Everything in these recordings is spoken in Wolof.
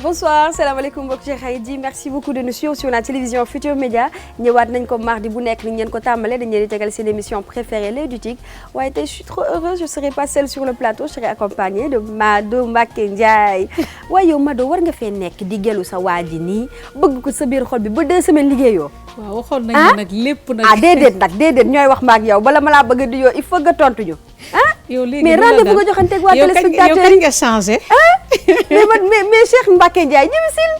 Bonsoir, salaamaaleykum mbokk ci xarit yi merci beaucoup de nous suivre sur la télévision Futur Média ñëwaat nañ ko mardi bu nekk ni ngeen ko tàmbalee dañu leen di tegal seen émission préférée L'Oeil du Tigre waaye tey je suis trop heureuse je serai pas seule sur le plateau je serai accompagnée de Mado Mbacké Ndiaye waaye yow Mado war nga fee nekk di gelu sa waa ji nii bëgg ko sa biir xol bi ba 2 semaines liggéeyoo. waaw waxoon nañu nag lépp nag. déedéet ñooy wax ma ak yow bala ma laa bëgg a di yow il faut nga tontu ñu. yow léegi mais rendez-vous nga joxanteeg waa téléspectateur yow kañ nga changé. mais Cheikh Mbacké Ndiaye ñëwisil.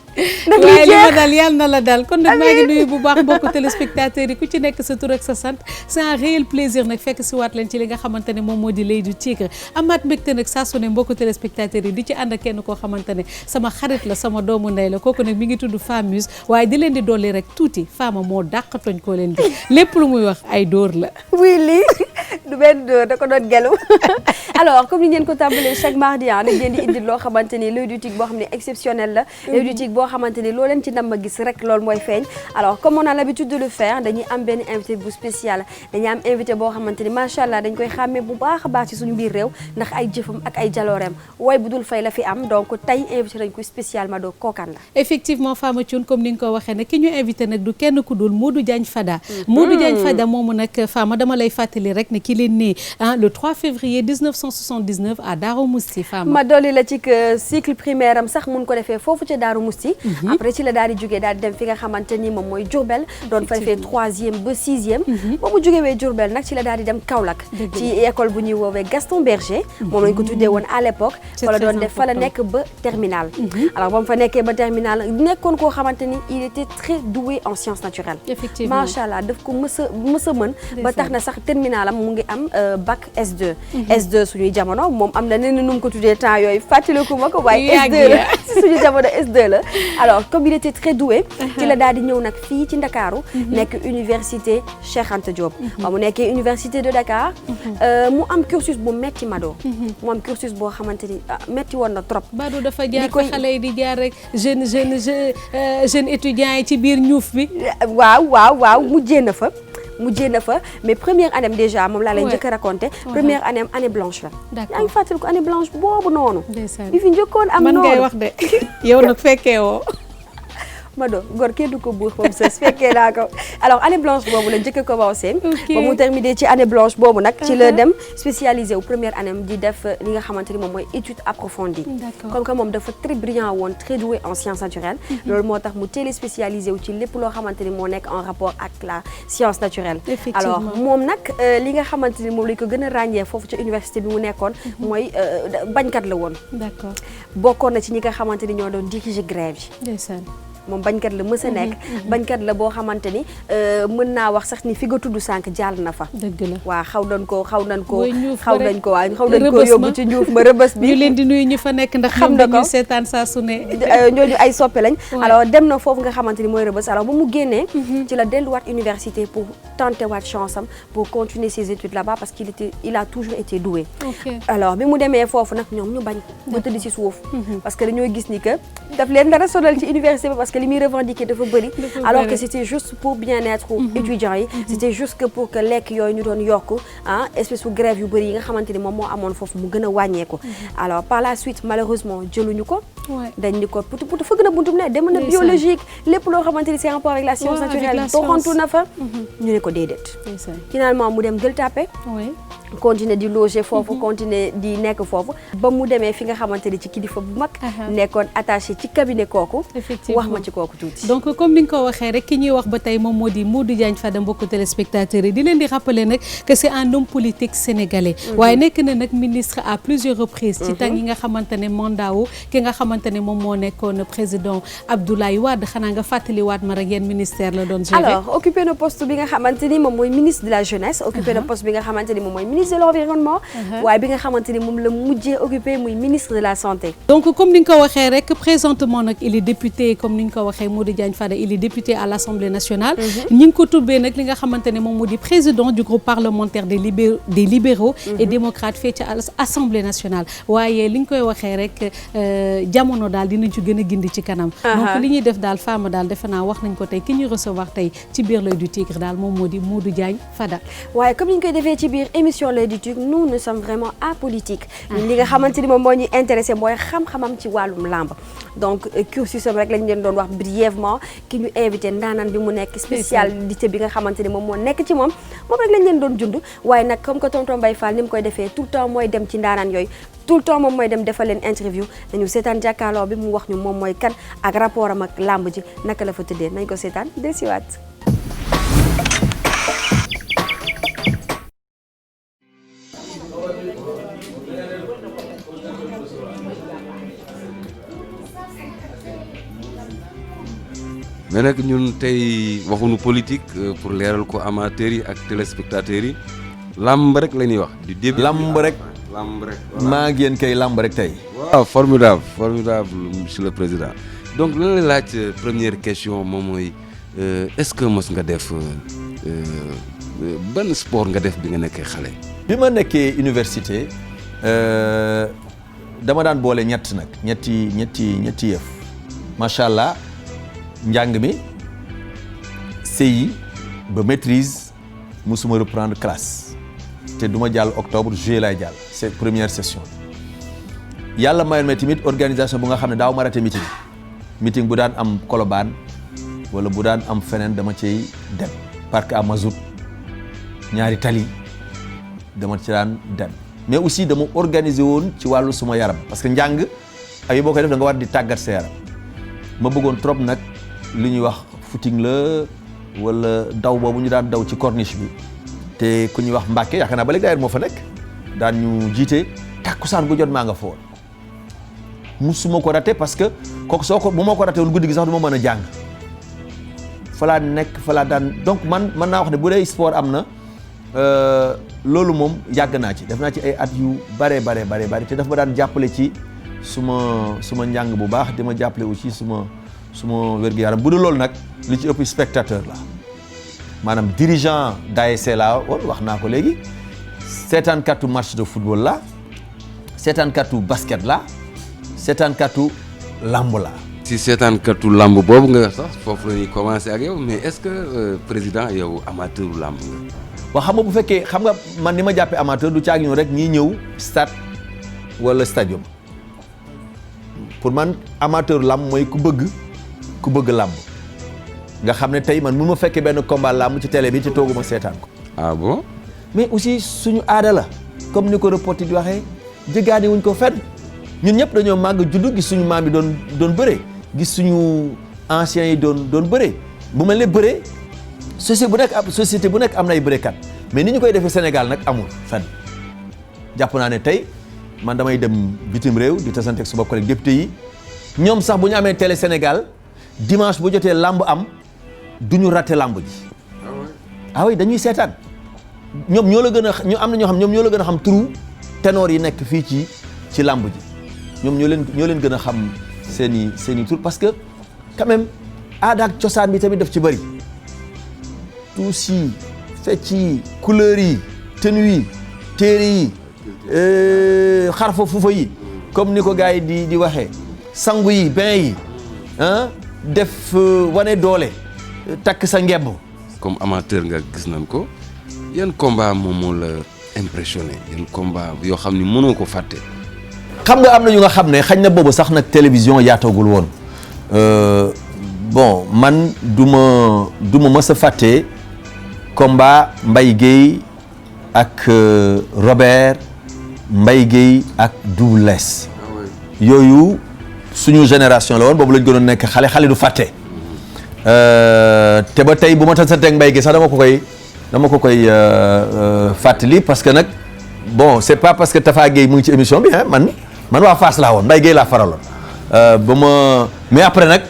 ndax waaye li ma dal yàlla na la dal kon nag maa ngi nuyu bu baax mbokku téléspectateurs yi ku ci nekk sa tur ak sa sant c'est un réel plaisir nag fekk si waat leen ci li nga xamante ne moom moo di L'Oeil du Tigre amaat mbégte nag saa su ne mbokku téléspectateurs yi di ci ànd ak kenn koo xamante ne sama xarit la sama doomu ndey la kooku nag mi ngi tudd Famuse waaye di leen di dolli rek tuuti Fama moo dàq tooñ koo leen di lépp lu muy wax ay dóor la. oui lii du benn dóor da ko doon gelu alors comme ni ngeen ko tàmbalee chaque mardi dañ leen di indil loo xamante ni L'Oeil du Tigre boo xam ne exceptionnel la. L'Oeil du Tigre boo xamante ni loo leen ci nam ma gis rek loolu mooy feeñ alors comme on a l'habitude de le faire dañuy am benn invité bu spécial dañuy am invité boo xamante ni macha allah dañ koy xàmmee bu baax a baax ci suñu biir réew ndax ay jëfam ak ay jalooreem way bu dul fay la fi am donc tey invité dañ ko spécial Mado kookan la. effectivement Fama Thioune comme ni nga ko waxee nag ki ñu invité nag du kenn ku dul Modou Diagne Fada. Modou Diagne Fada moomu nag Fama dama lay fàttali rek ne ki leen né le 3 février 1979 à Darou Mousty Fama. ma dolli la ci cycle primaire am sax mun ko defee foofu ca Darou Mousty. après ci la daal di jógee daal di dem fi nga xamante ni moom mooy Diourbel doon fa defee 3e ba 6e. ba mu jógee Diourbel nag ci la daal di dem Kaolack. ci école bu ñuy woowee Gaston Berger. moom lañ ko tuddee woon à l'époque. fa la doon def fa la nekk ba terminale. alors ba mu fa nekkee ba terminale nekkoon koo xamante ni il était très doué en sciences naturelles. effectivement macha allah daf ko mës a mën. ba tax na sax terminale am mu ngi am bac S2. S2 suñuy jamono moom am na nenn nu mu ko tuddee temps yooyu fàttaliku ma ko waaye S2 la si suñu jamono S2 la alors comme il était très doué ci la daal di ñëw nag fii ci Ndakaaru nekk université Cheikh Anta Diop ba mu nekkee université de Dakar mu am cursus bu metti Mado mu am cursus boo xamante ni metti woon na trop Mado dafa jaar fa xale yi di jaar rek jeune étudiants yi ci biir ñuuf bi waaw mujjee na fa mais première année déjà moom laa lay njëkk a raconté première année blanche la yaa ngi fàttali ko année blanche boobu noonu bi fi njëkkoon am noonu man ngay wax de yow nag fekkee woo Mado góor kenn du ko buux moom sa fekkee naa ko alors année blanche boobu la njëkk a commencé ba mu terminé ci année blanche boobu nag ci la dem spécialisé wu première année di def li nga xamante ni moom mooy étude approfondie comme que moom dafa très brillant woon très doué en sciences naturelles loolu moo tax mu teel spécialisé wu ci lépp loo xamante ni moo nekk en rapport ak la science naturelle alors moom nag li nga xamante ni moom lañ ko gën a ràññee foofu ci université bi mu nekkoon mooy bañkat la woon bokkoon na ci ñi nga xamante ni ñoo doon diriger grève yi moom bañkat la mës a nekk bañkat la boo xamante ni mën naa wax sax ni fi nga tudd sànq jàll na fa dëgg la waaw xaw dañ ko yóbbu ci ñuuf ma rëbës bi ñu leen di nuyu ñu fa nekk ndax xam na ko seetaan saa su ne ñooñu ay soppe lañ alors dem na foofu nga xamante ni mooy rëbës alors ba mu génnee ci la delluwaat université pour tenter waat chance am pour continuer ses études là-bas parce qu'il a toujours été doué alors bi mu demee foofu nag ñoom ñu bañ ba tëdd ci suuf parce que dañoo gis ni que daf leen dara sonal ci université bi parce que li muy revendiquer dafa bëri alors que c'était juste pour bien-être étudiants yi c'était juste que pour que lekk yooyu ñu doon yokk espèce de grève yu bëri yi nga xamante ni moom moo amoon foofu mu gën a wàññeeku alors par la suite malheureusement jëluñu ko dañ ni ko putu fëgg na buntum ne dem na biologique lépp loo xamante ni c'est en rapport avec la science naturelle doxantu na fa ñu ne ko déedéet finalement mu dem Gueule Tapée continuer di loger foofu continuer di nekk foofu ba mu demee fi nga xamante ni ci kilifa bu mag nekkoon attaché ci cabinet kooku wax ma ci kooku tuuti donc comme ni nga ko waxee rek ki ñuy wax ba tey moom moo di Modou Diagne Fada mbokku téléspectateurs yi di leen di rappeler nag que c'est un homme politique sénégalais waaye nekk na nag ministre à plusieurs reprises ci temps yi nga xamante ne mandat wu ki nga xamante ne moom moo nekkoon président Abdoulaye Wade xanaa nga fàttali waat ma rek yéen ministère la doon gérer alors occupé na poste bi nga xamante ni moom mooy ministre de la jeunesse occupé na poste bi nga xamante ni moom mooy ministre de l'environnement waaye bi nga xamante ni moom la mujjee occupé muy ministre de la santé donc comme ni nga ko waxee rek présentement nag il est député comme ni nga ko waxee Modou Diagne Fada il est député à l'Assemblée nationale ñi ngi ko tubbee nag li nga xamante ne moom moo di président du groupe parlementaire des libéraux et démocrates fee ci Assemblée nationale waaye li nga koy waxee rek jamono daal dinañ ci gën a gindi ci kanam. donc li ñuy def daal Fama daal defe naa wax nañ ko tey ki ñuy recevoir tey ci biir l'Oeil du Tigre daal moom moo di Modou Diagne Fada. waaye comme ni ñu koy defee ci biir émission l'Oeil du Tigre nous sommes vraiment apolitiques. li nga xamante ni moom moo ñuy intéressé mooy xam-xamam ci wàllum làmb donc cursusam rek lañ leen doon wax brièvement ki ñu invité ndaanaan bi mu nekk spécialité bi nga xamante ni moom moo nekk ci moom rek lañ leen doon jund waaye nag comme que tonton Mbaye Fall ni mu koy defee tout le temps mooy dem ci ndaanaan yooyu tout le temps moom mooy dem defal leen interview nañu seetaan jàkkaarloo bi mu wax ñu moom mooy kan ak rapport am ak làmb ji naka la fa tëddee nañ ko seetaan desiwaat. mais nag ñun tey waxuñu politique pour leeral ko amateurs yi ak téléspectateurs yi lamb rek la ñuy wax. du début lamb rek. maa ngi yéen kay lamb rek tey. waaw formidable monsieur le président donc lan la laaj première question moom mooy est-ce que mos nga def ban sport nga def bi nga nekkee xale. bi ma nekkee université dama daan boole ñetti yëf macha allah. njàng mi CI ba maîtrise musuma reprendre classe te du ma jàll octobre juillet laay jàll c'est première session yàlla mayoon ma tamit organisation bu nga xam ne daaw ma raté meeting bu daan am Colobane wala bu daan am feneen dama ciy dem parc à Mazout ñaari tali dama ci daan dem mais aussi dama organiser woon ci wàllu suma yaram parce que njàng ay boo koy def da nga war di tàggat sa yaram ma bëggoon trop nag li ñuy wax footing la wala daw boobu ñu daan daw ci corniche bi te ku ñuy wax Mbàkke yaakaar naa ba léegi d'ailleurs moo fa nekk daan ñu jiite takkusaan gu jot maa nga fa woon musuma ko raté parce que kooku bu ma ko raté woon guddi gi sax du ma mën a jàng fa laa daan donc man mën naa wax ne bu dee sport am na loolu moom yàgg naa ci def naa ci ay at yu bare te daf ma daan jàppale ci suma njàng bu baax di ma jàppale aussi suma wér-gu-yaram bu dul loolu nag li ci ëpp spectateur la maanaam dirigeant d'ASC la woon wax naa ko léegi seetaankatu match de football la seetaankatu basket la seetaankatu lamb la. si seetaankatu lamb boobu nga sax foofu la ñuy commencer ak yow mais est-ce que président yow amateur lamb nga. waaw xam nga bu fekkee xam nga man ni ma jàppee amateur du caagi ñu rek ñiy ñëw stade wala stadium pour man amateur lamb mooy ku bëgg làmb nga xam ne tey man mun ma fekkee benn combat làmb ci télé bi te tooguma seetaan ko. ah bon. mais aussi suñu aada la comme ni ko reporter di waxee jëgaani wuñ ko fenn ñun ñëpp dañoo màgg juddu gis suñu maam yi doon bëre gis suñu anciens yi doon bëre bu mel ne bëre société bu nekk am na ay bërekat mais ni ñu koy defee Sénégal nag amul fenn jàpp naa ne tey man damay dem bitim réew di tasante ak suba collègue député yi ñoom sax bu ñu amee télé Sénégal. dimanche bu jotee lamb am du ñu raté lamb ji. ah oui dañuy seetaan ñoom ñoo la gën a ñu am na ñoo xam ñoom ñoo la gën a xam turu ténor yi nekk fii ci lamb ji ñoom ñoo leen gën a xam seeni tur parce que quand même aada ak cosaan bi tamit daf ci bëri tuus yi fecc yi couleur yi tenue yi téere yi xarfa fufa yi comme ni ko gars yi di waxee sangu yi bain yi def wane doole takk sa ngemb. comme amateur nga gis nañ ko yan combat moom moo la impressionné yan combat yoo xam ni mënoo ko fàtte. xam nga am na ñu nga xam ne xañ na boobu sax nag télévision yaatagul woon bon man du ma mës a fàtte combat Mbaye Guèye ak Robert Mbaye Guèye ak Double Less yooyu. suñu génération la woon boobu lañ gënoon nekk xale du fàtte te ba tey bu ma tasanteeg Mbaye Guèye sax dama ko koy fàttali parce que nag bon c'est pas parce que Tafa Guèye mu ngi ci émission bi man waa Fass laa woon Mbaye Guèye laa faraloon mais après nag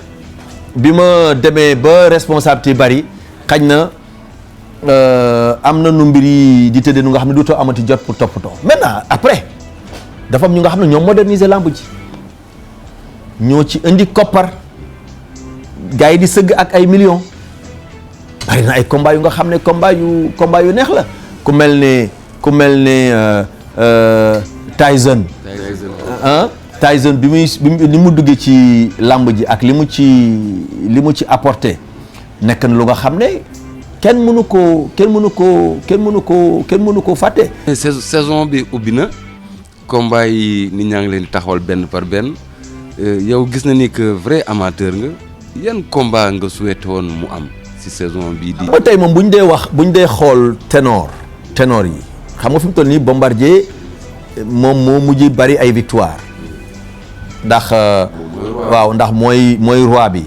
bi ma demee ba responsabilité bari xañ na am na nu mbir yi di tëddee nu nga xam ne dootoo amati jot pour toppatoo maintenant après dafa am ñu nga xam ne ñoom moderniser lamb ji ñoo ci indi koppar gars yi di sëgg ak ay millions bari na ay combat yu nga xam ne combat yu neex la ku mel ne Tyson Tyson bi li mu duggee ci làmb ji ak li mu ci apporté nekk na lu nga xam ne kenn mënu koo fàtte. saison bi ubbi na combat yi nit ñaa ngi leen di taxawal benn par benn yow gis na ni que vrai amateur nga yan combat nga souhaité woon mu am ci saison bii di. ba tey moom bu ñu dee xool ténor yi xam nga fi mu toll nii Bombardier moom moo mujj bari ay victoire ndax waaw ndax mooy roi bi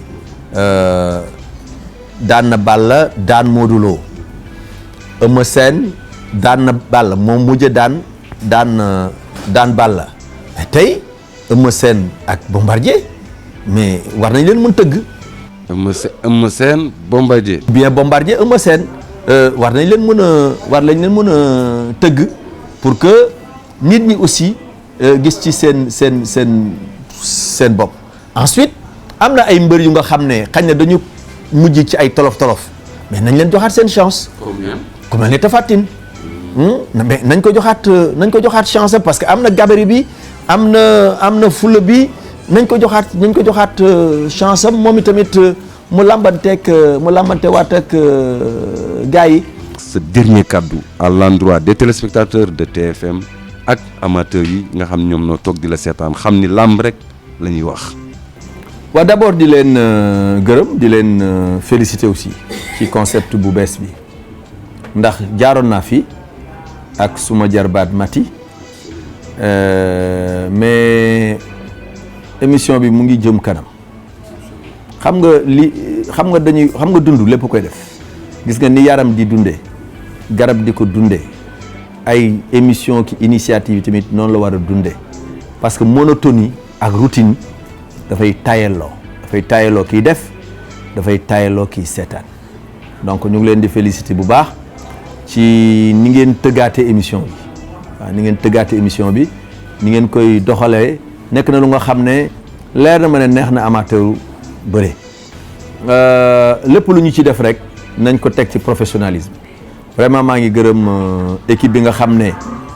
daan na Balla daan Modou Lo Eumeu Sène daan na Balla moom mujj daan Balla mais tey Eumeu Sène ak Bombardier mais war nañ leen mën tëgg. Eumeu Sène Bombardier. bien Bombardier Eumeu Sène war nañ leen mën a tëgg pour que nit ñi aussi gis ci seen bopp. ensuite am na ay mbër yu nga xam ne xañ na dañu mujj ci ay tolof mais nañ leen joxaat seen chance. ku mel ni Tapha Tine mais nañ ko joxaat chance parce que am na gabarit bi am na fula bi nañ ko joxaat chance am moom itamit mu làmbantewaat ak gars yi. ce dernier kaddu à l'endroit des téléspectateurs de TFM ak amateurs yi nga xam ñoom noo toog di la seetaan xam ni làmb rek la ñuy wax. waaw d'abord di leen gërëm di leen féliciter aussi ci concept bu bees bi ndax jaaroon naa fi ak suma jarbaat Mati mais émission bi mu ngi jëm kanam xam nga dund lépp koy def gis nga ni yaram di dundee garab di ko dundee ay émission ki initiative yi tamit noonu la war a dundee parce que monotonie ak routine dafay tayaloo kiy def dafay tayaloo kiy seetaan donc ñu ngi leen di féliciter bu baax ci ni ngeen tëggaate émission bi waaw ni ngeen tëggaate émission bi ni ngeen koy doxalee nekk na lu nga xam ne leer na ma ne neex na amateur bëre lépp lu ñu ci def rek nañ ko teg ci professionnalisme vraiment maa ngi gërëm équipe bi nga xam ne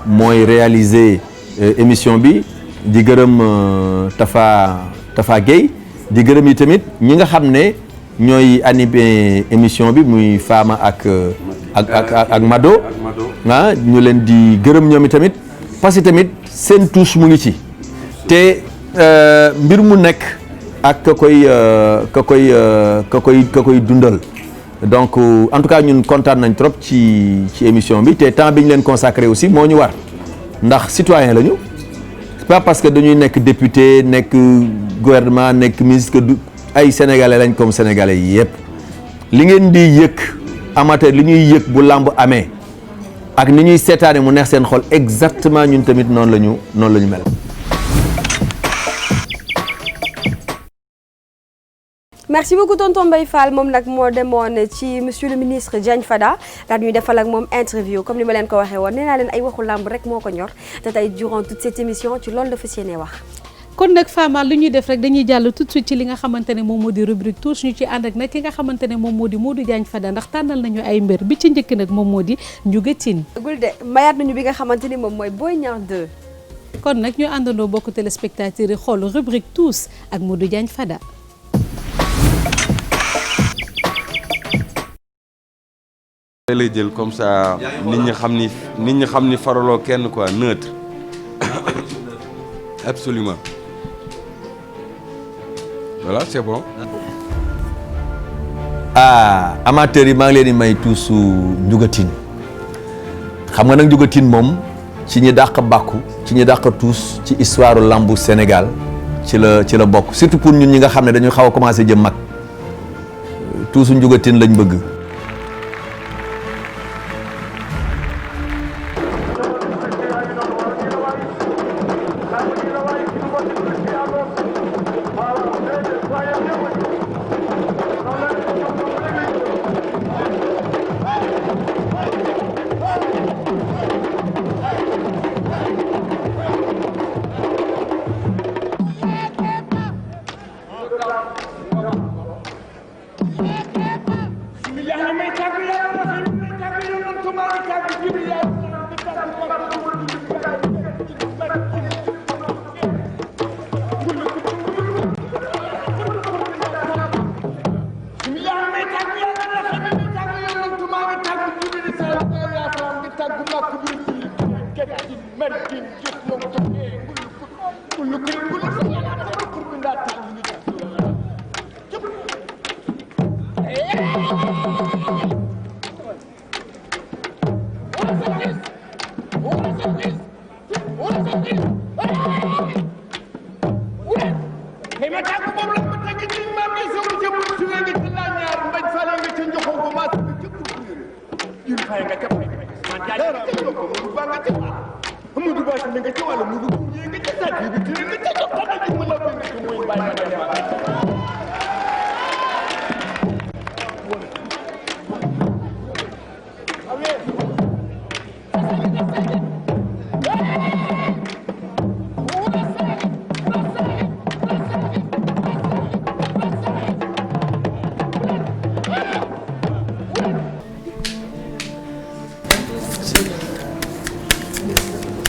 mooy réaliser émission bi di gërëm Tafa Gueye di gërëm yi tamit ñi nga xam ne ñooy animé émission bi muy Fama ak Mado ñu leen di gërëm ñoom i tamit parce que tamit seen touche mu ngi ci te mbir mu nekk ak ka koy dundal donc en tout cas ñun kontaan nañ trop ci émission bi te temps bi ñu leen consacré aussi moo ñu war ndax citoyen lañu c'est pas parce que dañuy nekk député nekk gouvernement nekk ministre que ay sénégalais lañ comme sénégalais yi yëpp li ngeen di yëg amateur li ñuy yëg bu làmb amee ak ni ñuy seetaane mu neex seen xol exactement ñun tamit noonu la ñu mel. merci beaucoup tonton Mbaye Fall moom nag moo demoon ci monsieur le ministre Diagne Fada daal ñuy defal ak moom interview comme ni ma leen ko waxee woon nee naa leen ay waxu làmb rek moo ko ñor te tey durant toute cette émission ci loolu la fas yéene wax. kon nag Fama lu ñuy def rek dañuy jàll tout de suite ci li nga xamante ne moom moo di rubrique touche ñu ci ànd ak nag ki nga xamante ne moom moo di Modou Diagne Fada ndax tànnal nañu ay mbër bi ci njëkk nag moom moo di Ndiouga Tine. gul de mayaat nañu bi nga xamante ni moom mooy Boy Niang 2. kon nag ñu àndandoo bokk téléspectateurs yi xool rubrique touche ak Modou Diagne Fada. lay jël comme ça nit ñi xam ni faraloo kenn quoi neutre. absolument voilà c'est bon. amateurs yi maa ngi leen di may tuusu Ndiouga Tine xam nga nag Ndiouga Tine moom ci ñi dàq bàkku ci ñi dàq tuus ci histoire lambu Sénégal ci la bokk surtout pour ñun ñi nga xam ne dañu xaw a commencé jëm mag tuusu Ndiouga Tine lañ bëgg.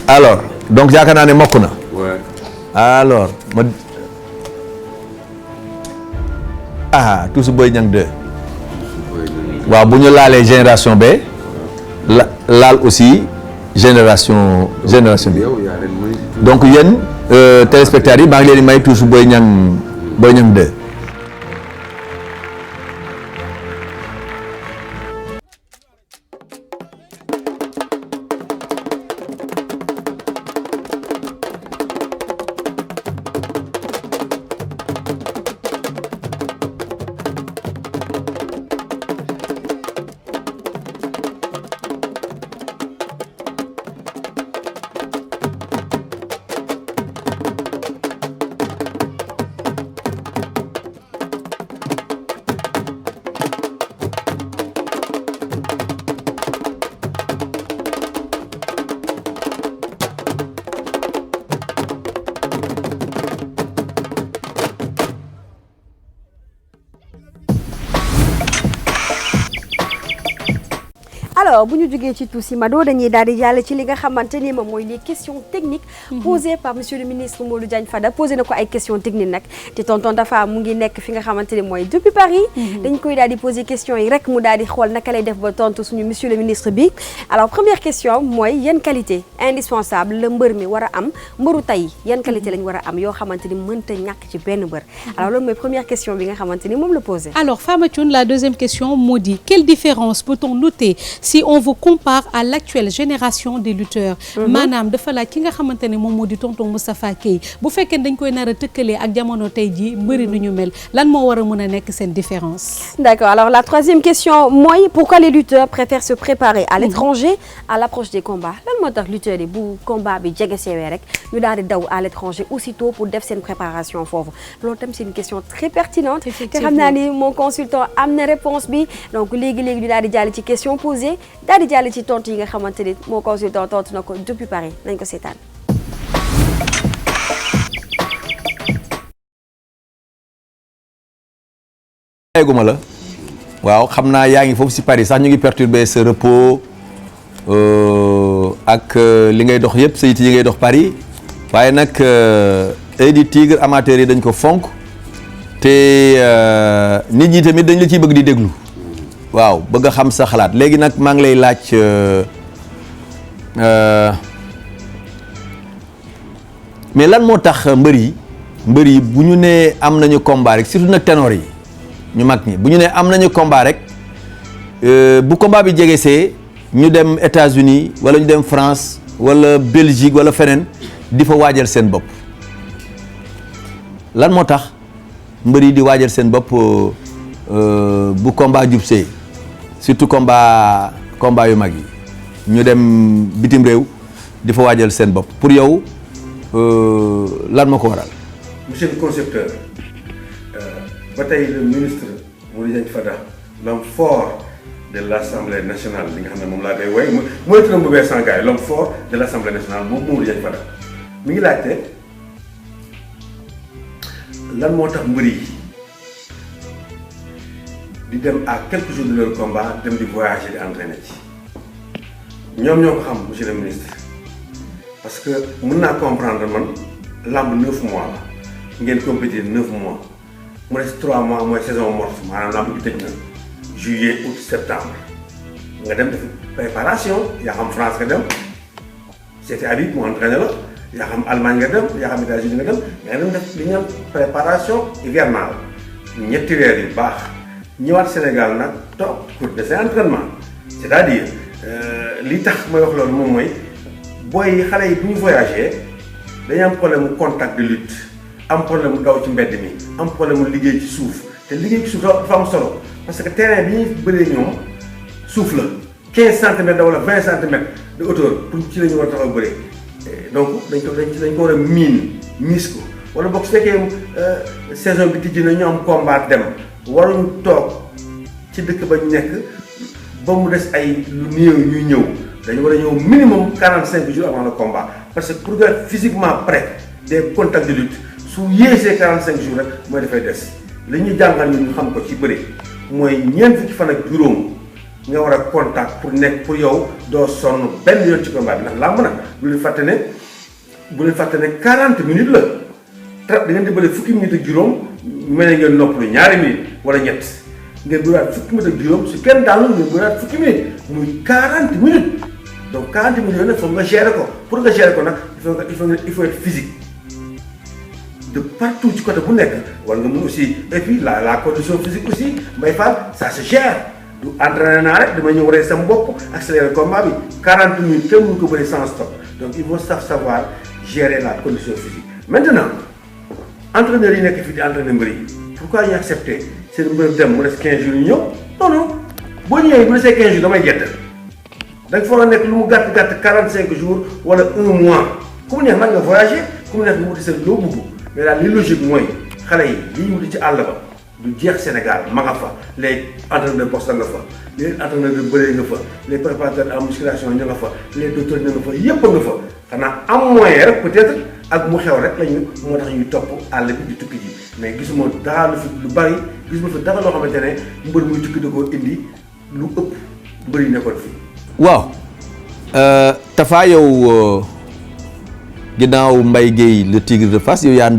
alors donc yaakaar naa ne mokk na. alors ma Tousu Boy Niang 2 waaw bu ñu laalee génération B laal aussi génération bi donc yéen téléspectateurs yi maa ngi leen di may Tousu Boy Niang 2. alors bu ñu jógee ci tout si Mado dañuy daal di jàll ci li nga xamante ni moom mooy les questions techniques posées par monsieur le ministre Modou Diagne Fada posé na ko ay questions techniques nag te tonton Tafa mu ngi nekk fi nga xamante ni mooy depuis Paris dañ koy daal di poser questions yi rek mu daal di xool naka lay def ba tontu suñu monsieur le ministre bi alors première question mooy yan qualité indispensable la mbër mi war a am mbëru tey yan qualité lañ war a am yoo xamante ni mënta ñàkk ci benn mbër alors loolu mooy première question bi nga xamante ni moom la posé. alors Fama Thioune la deuxième question moo di quelle différence peut-on noter si on vous compare à l'actuelle génération des lutteurs maanaam dafa laaj ki nga xamante ne moom moo di tonton Moustapha Guèye bu fekkee dañ koy nar a tëkkalee ak jamono tey jii mbëri nu ñu mel lan moo war a mën a nekk seen différence. d'accord alors la troisième question mooy pourquoi les lutteurs préfèrent se préparer à l'étranger à l'approche des combats lan moo tax lutteurs yi bu combat bi jege seewee rek ñu daal di daw à l'étranger aussitôt pour def seen préparation foofu loolu tam c'est une question très pertinente te xam naa ni mon consultant am na réponse bi donc léegi-léegi ñu daal di jàll ci question posée daal di jàll ci tontu yi nga xamante ni mon consultant tontu na ko depuis Paris nañ ko seetaan. guma la waaw xam naa yaa ngi foofu si Paris sax ñu ngi perturber sa repos ak li ngay dox yëpp sa yit yi ngay dox Paris waaye nag di Tigre amateurs yi dañ ko fonk te nit ñi tamit dañ la ciy bëgg di déglu waaw bëgg a xam sa xalaat léegi nag maa ngi lay laaj mais lan moo tax mbër yi bu ñu nee am nañu combat rek surtout nag ténor yi ñu mag ñi bu ñu nee am nañu combat rek bu combat bi jegesee ñu dem États-Unis wala ñu dem France wala Belgique wala feneen di fa waajal seen bopp lan moo tax mbër yi di waajal seen bopp bu combat jubsee surtout combat yu mag yi ñu dem bitim réew di fa waajal seen bopp pour yow lan moo ko waral. monsieur le concepteur ba tey le ministre Modou Diagne Fada l'homme fort de l'Assemblée nationale li nga xam ne moom laa koy woy mooy turam bu bees sànqaay l'homme fort de l'Assemblée nationale moom Modou Diagne Fada mi ngi laajte lan moo tax mbër yi di dem à quelques jours de leur combat dem di voyager di entraîner ci ñoom ñoo ko xam monsieur le ministre parce que mën naa comprendre man lamb 9 mois la ngeen compétir 9 mois mu des 3 mois mooy saison morte maanaam lamb bi tëj na juillet août septembre nga dem def préparation yaa xam France nga dem c'était Habib mu entraîné la yaa xam Allemagne nga dem yaa xam États-Unis nga dem mais dem def li ñu naan préparation hivernale ñetti weer yu baax ñëwaat Sénégal nag toog pour de ses entraînements c'est-à-dire li tax may wax loolu moom mooy booy xale yi bu ñu voyagé dañu am problème mu contact de lutte am problème mu daw ci mbedd mi am problème mu liggéey ci suuf te liggéey ci suuf dafa am solo parce que terrain bi ñuy bëree ñoom suuf la 15 centimètres wala 20 centimètres de hauteur pour ci la ñu war a taxaw bëree donc dañ ko war a miis ko wala boog su fekkee saison bi tijji na ñu am combat dem waruñu toog ci dëkk ba ñu nekk ba mu des ay lu néew ñuy ñëw dañu war a ñëw minimum 45 jours avant le combat parce que pour nga physiquement prêt des contacts de lutte su yéesee 45 jours rek mooy dafay des li ñuy jàngal ñu xam ko ci bëri mooy ñeent fukki fan ak juróom nga war a contact pour nekk pour yow doo sonn benn yoon ci combat bi ndax làmb nag bu leen fàtte ne 40 minutes la da ngeen di bëri fukki minutes ak juróom mel ne ngeen noppalu ñaari minutes wala ñett ngeen bëriwaat fukki minutes ak juróom su kenn daanu ngeen bëriwaat fukki minutes muy 40 minutes donc 40 minutes yooyu nag foog nga gérer ko pour nga gérer ko nag il faut être physique de partout ci côté bu nekk war nga mun aussi et puis la condition physique aussi Mbaye Fall ça se gère du entraîné naa rek dama ñëw rey sama bopp accélérer combat bi 40 minutes kenn mënu ko bëri sans stop donc il faut savoir gérer la condition physique maintenant entraîneurs yi nekk fii di entraîner mbër yi pourquoi ñu accepter seen mbër dem mu des 15 jours ñu ñëw non boo ñëwee bu desee 15 jours damay gerte da nga foog a nekk lu mu gàtt 45 jours wala 1 mois ku mu neex nag nga voyager ku mu neex nga wuti seen loo bugg mais daal li logique mooy xale yi li ñu wuti ci àll ba du jeex Sénégal ma nga fa les entraîneurs de boxe nga fa les entraîneurs de bëre nga fa les préparateurs en musculation ña nga fa les docteurs ña nga fa yépp nga fa xanaa am moyen rek peut-être ak mu xew rek lañu moo tax ñuy topp àll bi di tukki ji mais gisuma dara lu bari gisuma fi dara loo xamante ne mbër muy tukki da koo indi lu ëpp mbër yi nekkoon fii. waaw Tafa yow ginnaaw Mbaye Guèye le Tigre de Fass yow yaa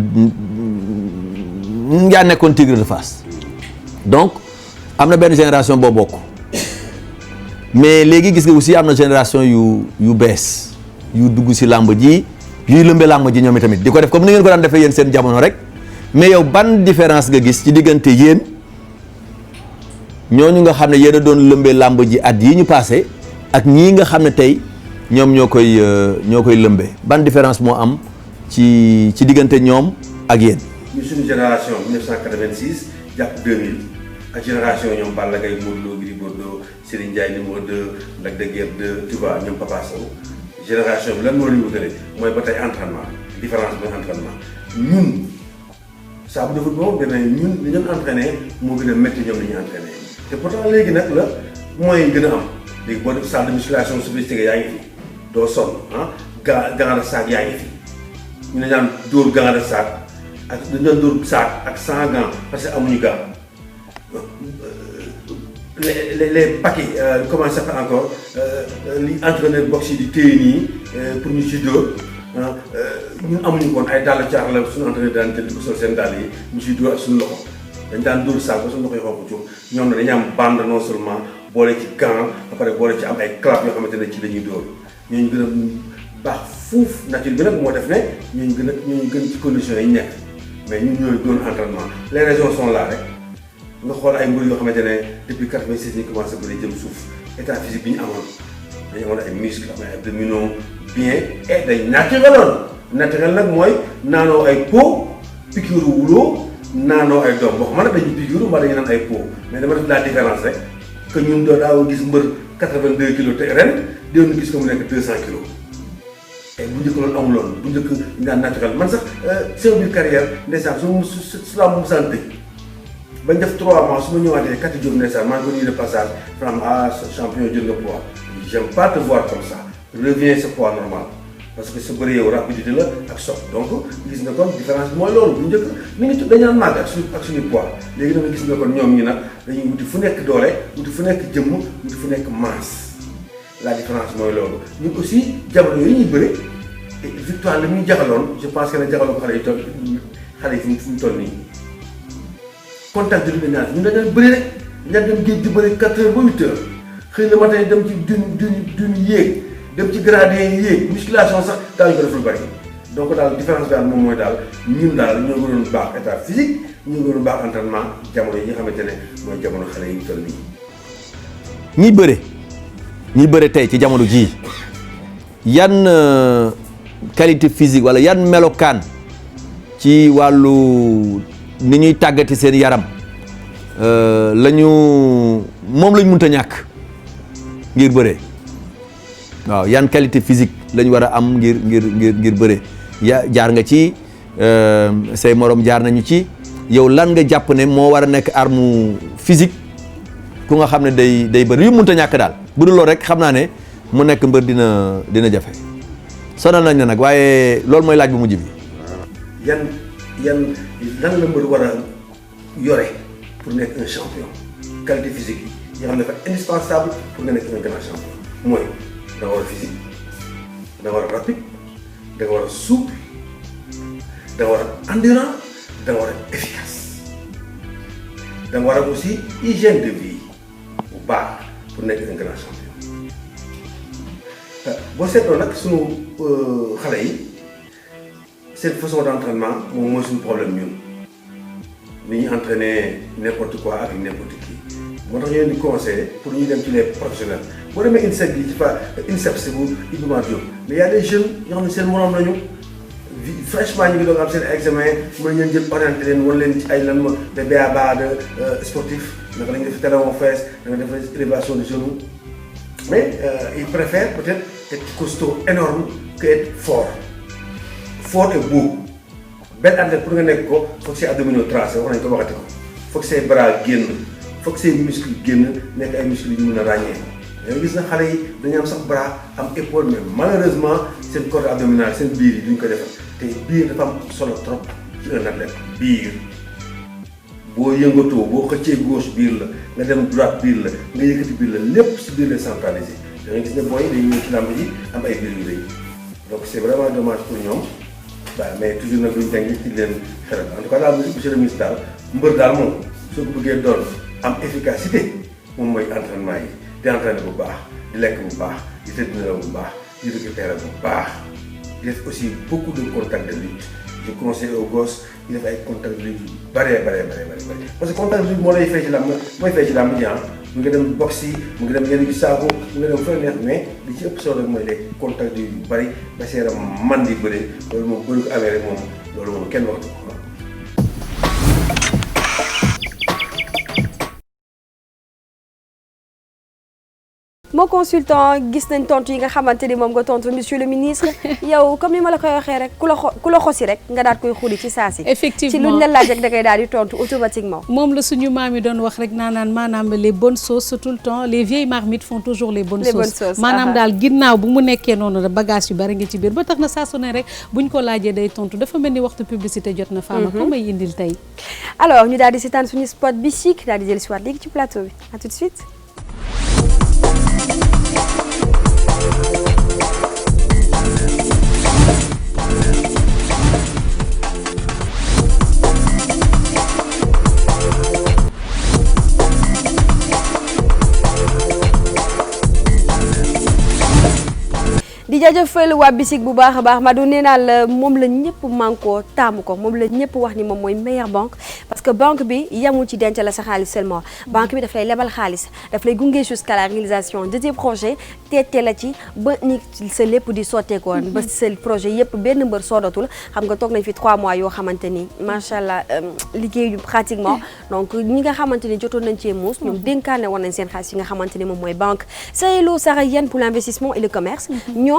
nekkoon Tigre de Fass donc am na benn génération boo bokk mais léegi gis nga aussi am na génération yu bees yu dugg ci làmb ji yuy lëmbe làmb ji ñoom itamit di ko def comme ni ngeen ko daan defee yéen seen jamono rek mais yow ban différence nga gis ci diggante yéen ñooñu nga xam ne yéen a doon lëmbe làmb ji at yi ñu passé ak ñii nga xam ne tey ñoom ñoo koy lëmbe ban différence moo am ci diggante ñoom ak yéen. ñu suñu génération 1986 jàpp 2000 ak génération ñoom Balla Gaye Modou Lo Gris Bordeaux Serigne Ndiaye numéro 2 Lac de Guiers 2 tu vois ñoom Papa Sow génération bi lan moo leen wutale mooy ba tey entraînement différence bi entraînement ñun saa bu defut moom dana ñun li ñu entraîné moo gën a métti ñoom li ñu entraîné te pourtant léegi nag la moyens yi gën a am léegi boo def salle de musculation sophistiquée yaa ngi fi doo sonn gant de sac yaa ngi fi ñu ne ñaan dóor gant de sac ak dañu doon dóor sac ak 100 gants parce que amuñu gants les paquets comment ça s'appelle encore li entraîneur boxe yi di téye nii pour ñu ci dóor ñun amuñu koon ay dàll caax la suñu entraîneur daan jël di ko sol seen dàll yi ñu ciy dóor ak suñu loxo dañ daan dóor sac ba suñu loxo yi xonk cuur ñoom na dañu am bande non seulement boole ci gant ba pare boole ci am ay clap yoo xamante ne ci la ñuy dóor ñooñu gën a baax fuuf nature bi nag moo def ne ñooñu gën ci conditions yi ñu nekk mais ñun ñooy doon entraînement les raisons sont là rek nga xool ay mbir yoo xamante ne depuis 86 ñu commencé ba jëm suuf état physique bi ñu amoon dañu amoon ay muscles am ay abdominaux bien et day naturel nag mooy naanoo ay pot piqûre wuloo naanoo ay doom boo xam ne dañuy piqûre mbaa dañuy naan ay pot mais dama def la différence rek que ñun doo daaw gis mbër 82 kilos te ren déwén gis ko mu nekk 200 kilos. bu njëkk loolu amuloon bu njëkk ñu naan naturel man sax sama biir carrière ndeysaan su la mu sant bañ def 3 mois su ma ñëwaatee kati Diop ndeysaan maa ngi ko nuyu de passage maanaam champion jël nga poids j'aime pas te voir comme ça reviens sa poids normal parce que sa bëri yow rapidité la ak choc donc gis nga kon différence bi mooy loolu bu njëkk mi ngi dañu naan màgg ak suñu poids léegi da nga gis nga kon ñoom ñi nag dañuy wuti fu nekk doole wuti fu nekk jëmm wuti fu nekk masse la différence mooy loolu ñun aussi jamono yooyu ñuy bëri victoire li muy jaxaloon je pense que ne jaxaloon ko xale yi fi mu toll nii contact de lutte ñun dañu bëri rek ña dem géej di bëri 4 heures ba 8 heures xëy na matin dem ci dun yéeg dem ci gradé yi yéeg musculation sax daañu ko def lu bari donc daal différence bi daal moom mooy daal ñun daal ñoo gënoon baax état physique ñoo gënoon baax entraînement jamono yi nga xamante ne mooy jamono xale yi toll nii. ñi bëre tey ci jamono jii yan qualité physique wala yan melokaan ci wàllu ni ñuy tàggati seen yaram moom lañ mënta ñàkk ngir bëre waaw yan qualité physique lañ war a am ngir bëre jaar nga ci say morom jaar nañu ci yow lan nga jàpp ne moo war a nekk arme physique ku nga xam ne day bëri yu mënta ñàkk daal bu dul loolu rek xam naa ne mu nekk mbër dina jafe sonal nañ na nag waaye loolu mooy laaj bu mujj bi. yan lan la mbër war a yore pour nekk un champion qualité physique yi nga xam ne dafa indispensable pour nga nekk un grand champion mooy da nga war a physique da nga war a rapide da nga war a souple da nga war a endurant da nga war a efficace da nga war a aussi hygiène de vie bu baax pour nekk un grand champion boo seetloo nag sunu xale yi seen façon d'entraînement moom mooy suñu problème ñun ni ñuy entraîner n'importe quoi avec n'importe qui moo tax ñu leen di conseiller pour ñu dem ci les professionnels boo demee INSEP bi ci INSEP bu Iba Mar Diop mais y a des jeunes yoo xam ne seen morom lañu fraîchement ñu ngi doon am seen examen mën ngeen jël orienté leen wan leen ci ay lan ma des b.a.-ba de sportif naka la ñuy def talon fesse da nga def élévation de genou mais ils préfèrent peut-être être costaud énorme que être fort et beau benn athlète pour nga nekk ko foog say abdominaux tracé wax nañ ko waxati ko foog say bras génn foog say muscles génn nekk ay muscles yu ñu mën a ràññee da gis na xale yi dañu am sax bras am épaule mais malheureusement seen corde abdominale seen biir yi duñ ko defar te biir dafa am solo trop ci un athlète biir boo yëngatoo boo xëccee gauche biir la nga dem droite biir la nga yëkkati biir la lépp si biir la centralisé da nga gis ne booy dañuy ñëw ci làmb ji am ay biir yu rëy donc c'est vraiment dommage pour ñoom waaw mais toujours nag duñ teg ci leen xelal en tout cas daal monsieur le ministre daal mbër daal moom soo ko bëggee doon am efficacité moom mooy entraînement yi di entraîner bu baax di lekk bu baax di tëdd nelaw bu baax di récupérer bu baax di def aussi beaucoup de contact de lutte je conseille aux gosses di def ay contact de lutte yu bëree parce que contact de lutte moo lay fay ci làmb mooy fay ci làmb ji mu ngi dem boxe yi mu ngi dem yenn gi saako mu ngi dem fa neex mais li ci ëpp solo rek mooy les contacts yu bëri ba seeram man di bëri loolu moom bëri ko amee rek moom loolu moom kenn waxtu ko. moo consultant gis nañ tontu yi nga xamante ni moom nga tontu monsieur le ministre yow comme ni ma la koy waxee rek ku la xosi rek nga daal koy xuli ci saa si. effectivement ci luñ la laaj rek da koy daal di tontu automatiquement. moom la suñu maam yi doon wax rek naanaan maanaam les bonnes sauces tout le temps les vieilles marmites font toujours les bonnes sauces maanaam daal ginnaaw bu mu nekkee noonu la bagage yu bari nga ci biir ba tax na saa su ne rek buñ ko laajee day tontu dafa mel ni waxtu publicité jot na Fama ko may indil tey. alors ñu daal di seetaan suñu spot bi chic daal di jël si waat léegi ci plateau bi à tout de suite. di jaajëfal waa Bisik bu baax a baax Madou nee naa la moom la ñëpp mànkoo taamu ko moom la ñëpp wax ni moom mooy meilleure banque parce que banque bi yemul ci denc la sa xaalis seulement banque bi daf lay lebal xaalis daf lay gunge jusqu'à la réalisation de tes projets teete la ci ba ni sa lépp di sotteekoon ba sa projet yëpp benn mbër soodatul xam nga toog nañ fi 3 mois yoo xamante ni macha allah liggéeyu pratiquement donc ñi nga xamante ni jotoon nañ cee muus ñoom dénkaane woon nañ seen xaalis yi nga xamante ni moom mooy banque Sahelo Saharienne pour l'investissement et le commerce ñoom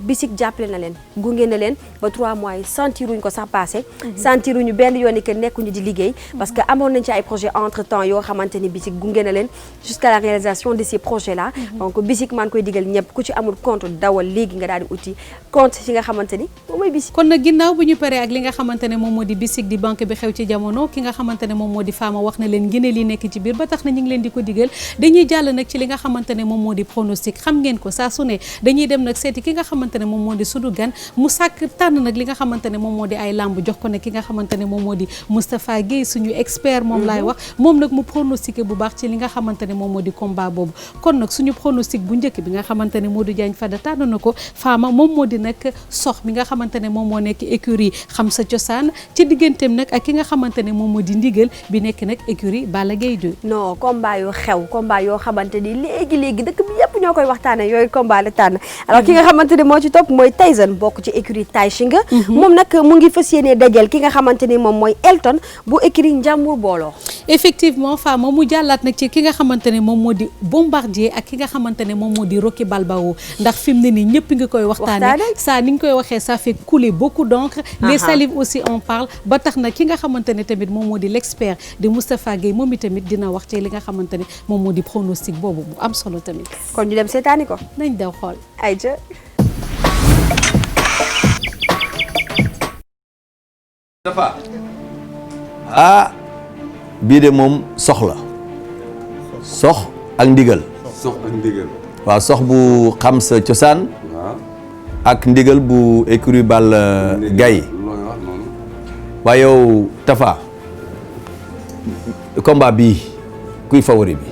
Bisik jàppale na leen gunge na leen ba 3 mois yi sentiruñ ko sax passé sentiruñu benn yoon ni que nekkuñu di liggéey parce que amoon nañ ci ay projets entre temps yoo xamante ni Bisik gunge na leen jusqu'à la réalisation de ces projets là donc Bisik maa ngi koy digal ñëpp ku ci amul compte dawal léegi nga daal di uti compte ci nga xamante ni moom mooy Bisik. kon nag ginnaaw bu ñu paree ak li nga xamante ne moom moo di Bisik di banque bi xew ci jamono ki nga xamante ne moom moo di Fama wax na leen ngëneel li nekk ci biir ba tax na ñu ngi leen di ko digal dañuy jàll nag ci li nga xamante ne moom moo di pronostic xam ngeen ko saa su ne dañuy dem nag seeti ki nga xamante ne moom moo di sunu gan mu sàkk tànn nag li nga xamante ne moom moo di ay làmb jox ko ne ki nga xamante ne moom moo di Moustapha Guèye suñu expert moom laay wax moom nag mu pronostiqué bu baax ci li nga xamante ne moom moo di combat boobu kon nag suñu pronostic bu njëkk bi nga xamante ne Modou Diagne Fada tànn na ko Fama moom moo di nag sox mi nga xamante ne moom moo nekk écurie xam sa cosaan ci digganteem nag ak ki nga xamante ne moom moo di ndigal bi nekk nag écurie Balla Gaye 2 non combat yu xew combat yoo xamante ni léegi dëkk bi yëpp ñoo koy waxtaane yooyu combat la tànn alors ki nga xamante ne moo ci topp mooy Tyson bokk ci écurie Tay Shinga moom nag mu ngi fas yéene dajal ki nga xamante ni moom mooy Elton bu écurie Njàmbur Booloo effectivement Fama mu jàllaat nag ci ki nga xamante ne moom moo di Bombardier ak ki nga xamante ne moom moo di Rocky Balboa ndax fi mu ne nii ñëpp nga koy waxtaane ça ni nga koy waxee ça fait couler beaucoup d'encre les salives aussi en parlent ba tax na ki nga xamante ne tamit moom moo di l'expert de Moustapha Guèye moom itamit dina wax ci li nga xamante ne moom moo di pronostic boobu bu am solo tamit kon ñu dem seetaani ko nañ daw xool ayca Tafa bii de moom sox ak ndigal waaw sox bu xam sa cosaan ak ndigal bu écurie Balla Gaye waaye yow Tafa combat bii kuy favori bi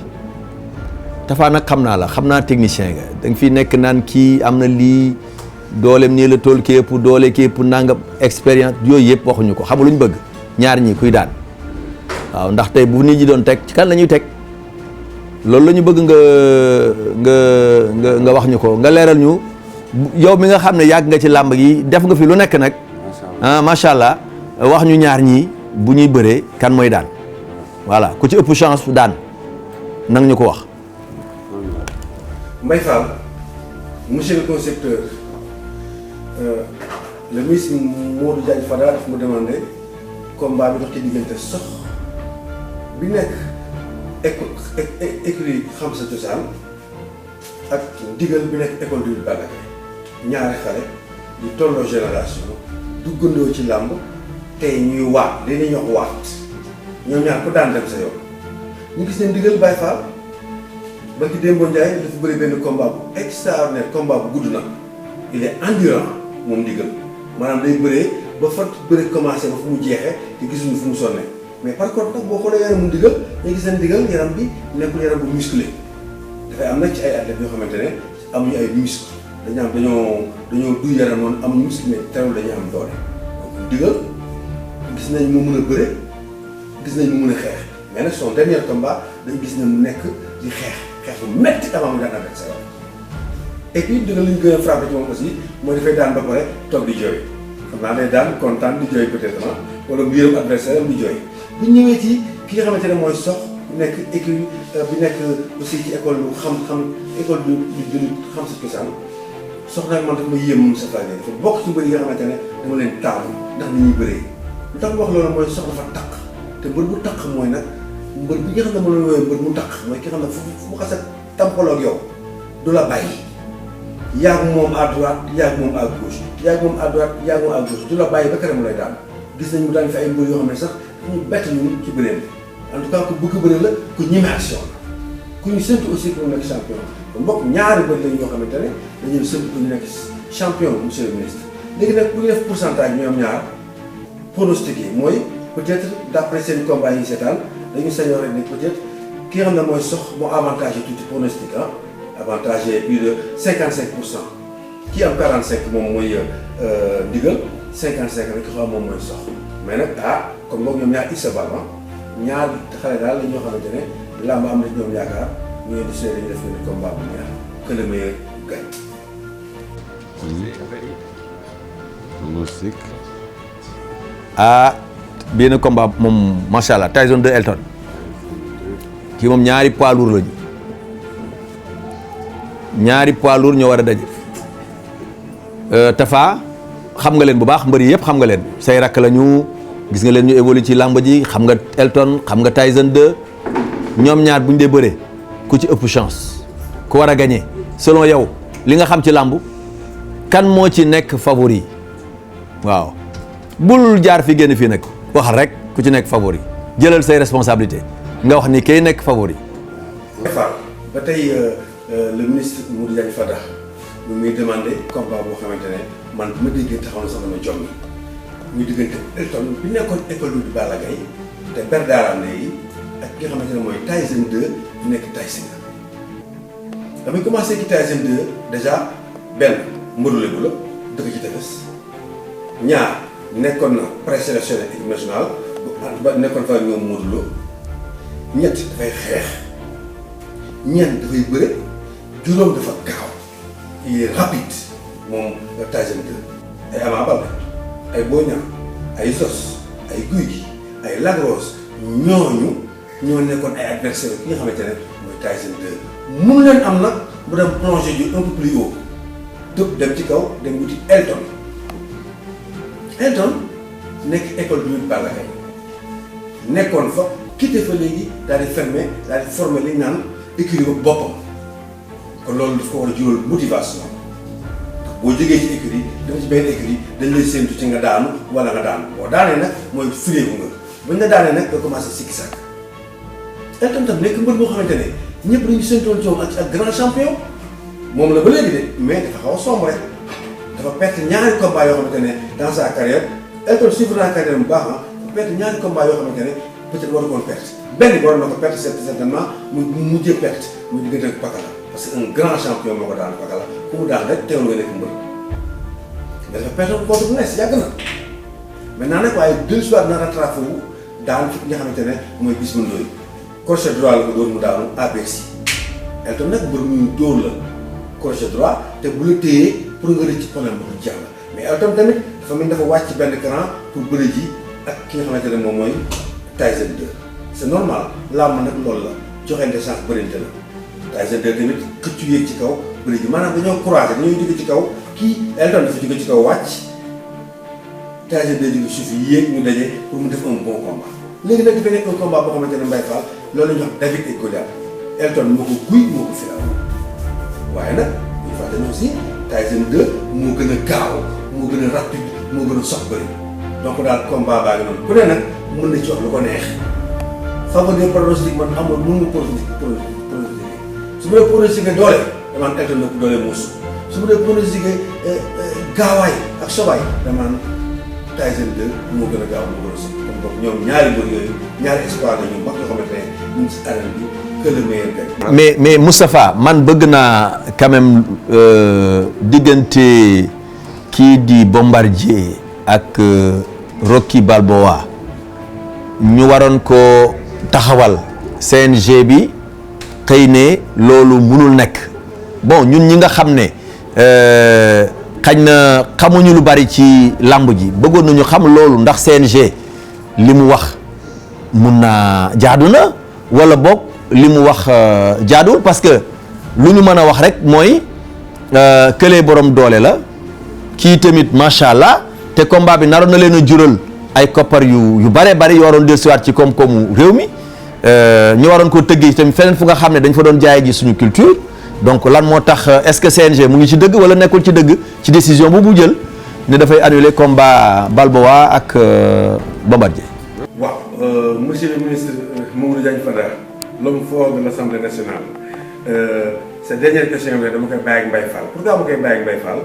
Tafa nag xam naa technicien nga da nga fi nekk naan kii am na lii dooleem nii la tool kii yëpp doole kii yëpp nangam expérience yooyu yëpp waxuñu ko xam lu ñu bëgg ñaar ñi kuy daan waaw ndax tey bu nit ñi doon teg ci kan la ñuy teg loolu la ñu bëgg nga wax ñu ko nga leeral ñu yow mi nga xam ne yàgg nga ci làmb gi def nga fi lu nekk nag macha allah wax ñu ñaar ñi bu ñuy bëree kan mooy daan voilà ku ci ëpp chance daan nang ñu ko wax. Mbaye Fall monsieur le concepteur le ministre Modou Diagne Fada daf mu demandé combat bi dox ci diggante sox bi nekk écurie xam sa cosaan ak ndigal bi nekk école de Balla Gaye ñaari xale yu tolloo génération duggandoo ci làmb tey ñuy waat li ñuy wax waat ñoom ñaar ko daan dem sa yoon ñu gis ne ndigal Baye Fall ba ki Demba Ndiaye dafa bëri benn combat bu extraordinaire combat bu gudd na il est endurant moom ndigal maanaam day bëree ba fa bëri commencé ba fu mu jeexee te gisuñu fu mu sonne mais par contre nag boo xoolee yaram mu ndigal day gis ne ndigal yaram bi nekkul yaram bu musclé dafay am nag ci ay athlètes yoo xamante ne amuñu ay muscle dañoo duy yaram noonu amuñu muscle mais teewul dañuy am doole donc ndigal gis nañ mu mën a bëre gis nañ mu mën a xeex mais nag son dernier combat dañ gis ne mu nekk di xeex bu métti avant mu daan ànd ak sa yoon et puis ndigal li ñu gën a frappé ci moom aussi mooy dafay daan ba pare toog di jooy xam naa day daan kontaan di jooy peut-être wala mu yërëm adversaire am di jooy bu ñëwee ci ki nga xamante ne mooy sox nekk écurie bi nekk aussi ci école bu xam-xam école du xam sa cosaan sox nag man daf ma yéem moom sa fànn dafa bokk ci mbër yi nga xamante ne dama leen taamu ndax ni ñuy bëree lu tax wax loolu mooy sox dafa takk te mbër bu takk mooy nag mbër bi nga xam ne mën na wooyee mbër mu takk mooy ki xam ne fu mu xas a tampaloo ak yow du la bàyyi yaa ngi moom à droite yaa ngi moom à gauche yaa ngi moom à droite yaa ngi moom à gauche du la bàyyi ba keroog mu lay daan gis nañ mu daan fi ay mbër yoo xam ne sax ñu bett ñun ci bëreem en tout cas ku bëgg bëre la ku ñeme action la ku ñu séntu aussi pour mu nekk champion ba mbokk ñaari mbër lañ ñoo xamante ne dañuy séntu pour ñu nekk champion monsieur le ministre léegi nag bu ñu def pourcentage ñoom ñaar pronostic yi mooy peut-être d'après seen combat yi seetaan dañu sañoo rek ne peut-être ki nga xam ne mooy sox moo avantage tuuti pronostic avantage plus de 55%. Qui am 45 moom mooy ndigal 55 rek xam moom mooy sox mais nag comme boog ñoom ñaar isa bal ñaar xale daal la ñoo xamante ne làmb am na ñoom yaakaar ñooy di see dañu def benn combat bu neex que le meilleur gagne. benn combat moom macha allah Tyson 2 Elton kii moom ñaari poids lourd lañu ñaari poids lourd ñoo war a daje Tafa xam nga leen bu baax mbër yi yëpp xam nga leen say rakk lañu gis nga leen ñu évolué ci làmb ji xam nga Elton xam nga Tyson 2 ñoom ñaar bu ñu dee bëree ku ci ëpp chance ku war a gagné selon yow li nga xam ci làmb kan moo ci nekk favori waaw bul jaar fi génn fii nag waxal rek ku ci nekk favori jëlal say responsabilité nga wax ni kay nekk favori. ba tey le ministre Modou Diagne Fada muy demandé combat boo xamante ne man bu ma déggee taxaw na sax dama jommi muy diggante Elton bi nekkoon école du Balla Gaye te berdaarande yi ak ki nga xamante ne mooy Tyson 2 bi nekk Tyson damay commencé ci Tyson 2 déjà benn mbëru Lebu la dëkk ci tefes ñaar nekkoon na présélectionné équipe nationale ba nekkoon fa ñoom Modou Lo ñett dafay xeex ñeent dafay bëre juróom dafa gaaw il est rapide moom Tyson 2 ay Ama Baldé ay Boy Niang ay Zoss ay Gouye Gui ay Lac Rose ñooñu ñoo nekkoon ay adversaire ki nga xamante ne mooy Tyson 2 mun leen am nag mu dem plongé ju un peu plus haut tëb dem ci kaw dem wuti Elton nekk école bi ñu Balla Gaye nekkoon fa quitté fa léegi daal di fermé daal di formé li ñu naan écurie boppam kon loolu daf ko war a jural motivation ndax boo jógee ci écurie dem ci benn écurie dañ lay séntu ci nga daanu wala nga daanu boo daanee nag mooy firéeku nga buñ la daanee nag nga commencé sikki sàkk Elton tam nekk mbër boo xamante ne ñëpp dañu séntoon ci moom ak grand champion moom la ba léegi de mais dafa xaw a sombre rek dafa perte ñaari combat yoo xamante ne dans sa carrière Elton suivre naa carrière bu baax dafa perte ñaari combat yoo xamante ne peut-être waru koon perte benn waroon na ko perte certainement mu mujjee perte muy diggante ak Pakala parce que un grand champion moo ko daan Pakala ku mu daan rek teewul nga nekk mbër mais dafa perte contre bu nees yàgg na maintenant nag waaye deux soirs na rattrapé wu daan fi nga xamante ne mooy bis bu ndóoy crochet droit la ko dóor mu daanu ABC Elton nag mbër mu dóor la crochet droit te bu la téyee pour nga rëcc ci problème bu jeex la mais Elton tamit dafa mel dafa wàcc benn cran pour bëri ji ak ki nga xamante ne moom mooy Tyson 2 c'est normal làmb nag loolu la joxente chance bërinte la Tyson 2 tamit xëccu yéeg ci kaw bëri ji maanaam dañoo croisé dañoo jóge ci kaw kii Elton dafa jóge ci kaw wàcc Tyson 2 jóge suuf yéeg ñu daje pour mu def un bon combat léegi nag dafa nekk un combat boo xamante ne Mbaye Fall loolu la ñu wax David et Goliath Elton moo ko guy moo ko filaw waaye nag ñu fàtte ne aussi Tyson 2 moo gën a gaaw moo gën a rapide moo gën a sox bëri donc daal combat baa ngi noonu ku ne nag mën na ci wax lu ko neex favori pronostic man amul mënu pronostic su ma dee pronostiqué doole damaa am Elton na ko doole muus su ma dee pronostiqué gaawaay ak sobaay damaa am Tyson 2 moo gën a gaaw moo gën a sox kon donc ñoom ñaari mbër yooyu ñaari espoir la ñu mag yoo xamante ne ñu ngi ci arène bi que le meilleur gagne. mais Moustapha man bëgg naa quand même diggante kii di Bombardier ak Rocky Balboa ñu waroon ko taxawal CNG bi xëy ne loolu mënul nekk bon ñun ñi nga xam ne xañ na xamuñu lu bari ci làmb ji bëggoon nañu xam loolu ndax CNG li mu wax mun naa jaadu na wala boog li mu wax jaaduwul parce que lu ñu mën a wax rek mooy këlee borom doole la kii tamit macha allah te combat bi naroon na leen a jural ay koppar yu bare bari yoo waroon dellusiwaat ci koom-koomu réew mi ñu waroon ko tëggee tamit feneen fu nga xam ne dañ fa doon jaayee ji suñu culture donc lan moo tax est-ce que CNG mu ngi ci dëgg wala nekkul ci dëgg ci décision bu mu jël ne dafay annuler combat Balboa ak Bombardier. waaw monsieur le ministre Mamadou Diagne Fada l'homme fort de l'Assemblée nationale cette dernière question bi dama koy bàyyi ak Mbaye Fall pourquoi ma koy bàyyi ak Mbaye Fall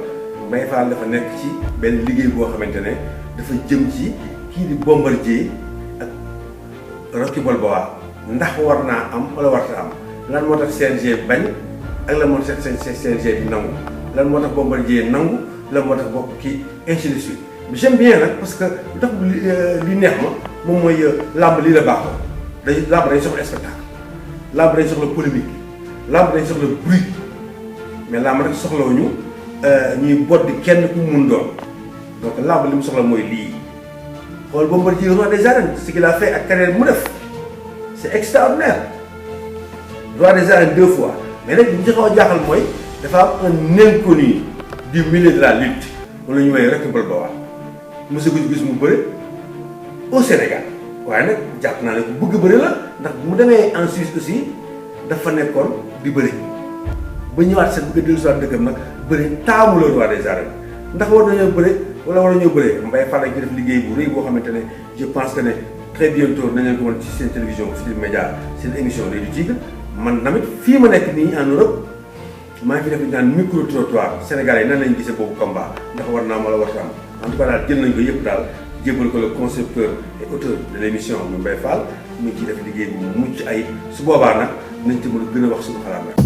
Mbaye Fall dafa nekk ci benn liggéey boo xamante ne dafa jëm ci kii di Bombardier ak Rocky Balboa ndax war naa am wala warta am lan moo tax CNG bañ ak lan moo tax CNG bi nangu lan moo tax Bombardier nangu lan moo tax bokk kii ainsi de suite j'aime bien nag parce que lu tax li neex ma moom mooy làmb lii la baaxoo làmb dañ soxla spectacle làmb dañ soxla polémique làmb dañ soxla bruit mais làmb rek soxlawuñu ñuy boddi kenn ku mun doon donc làmb li mu soxla mooy lii xool Bombardier roi des arènes ce qu'il a fait ak carrière mu def c'est extraordinaire roi des arènes 2 fois mais nag li ñu ci xaw a jaaxal mooy dafa am un inconnu du milieu de la lutte moom la ñu woowee Rocky Balboa mos a gis mu bëri au Sénégal waaye nag jàpp naa ne ku bëgg bëri la ndax bu mu demee en Suisse aussi dafa nekkoon di bëri ba ñëwaat seen bëgg a dellusiwaat dëkkam nag bëri taamu la roi des arènes ndax war nañoo bëri wala war nañoo bëree Mbaye Fall ak def liggéey bu rëy boo xamante ne je pense que ne très bientôt nañ leen ko mën ci seen télévision Futurs Médias seen émission L'Oeil du Tigre man tamit fii ma nekk nii en Europe maa ngi fi def li ñu naan micro trottoir Sénégalais yi nan lañ gisee boobu combat ndax war naa ma la war am en tout cas daal jël nañ ko yëpp daal jébal ko le concepteur et auteur de l' émission mu Mbaye Fall mu ngi ciy def liggéey bu mucc ay su boobaa nag nañ ci mën a gën a wax suñu xalaat nag.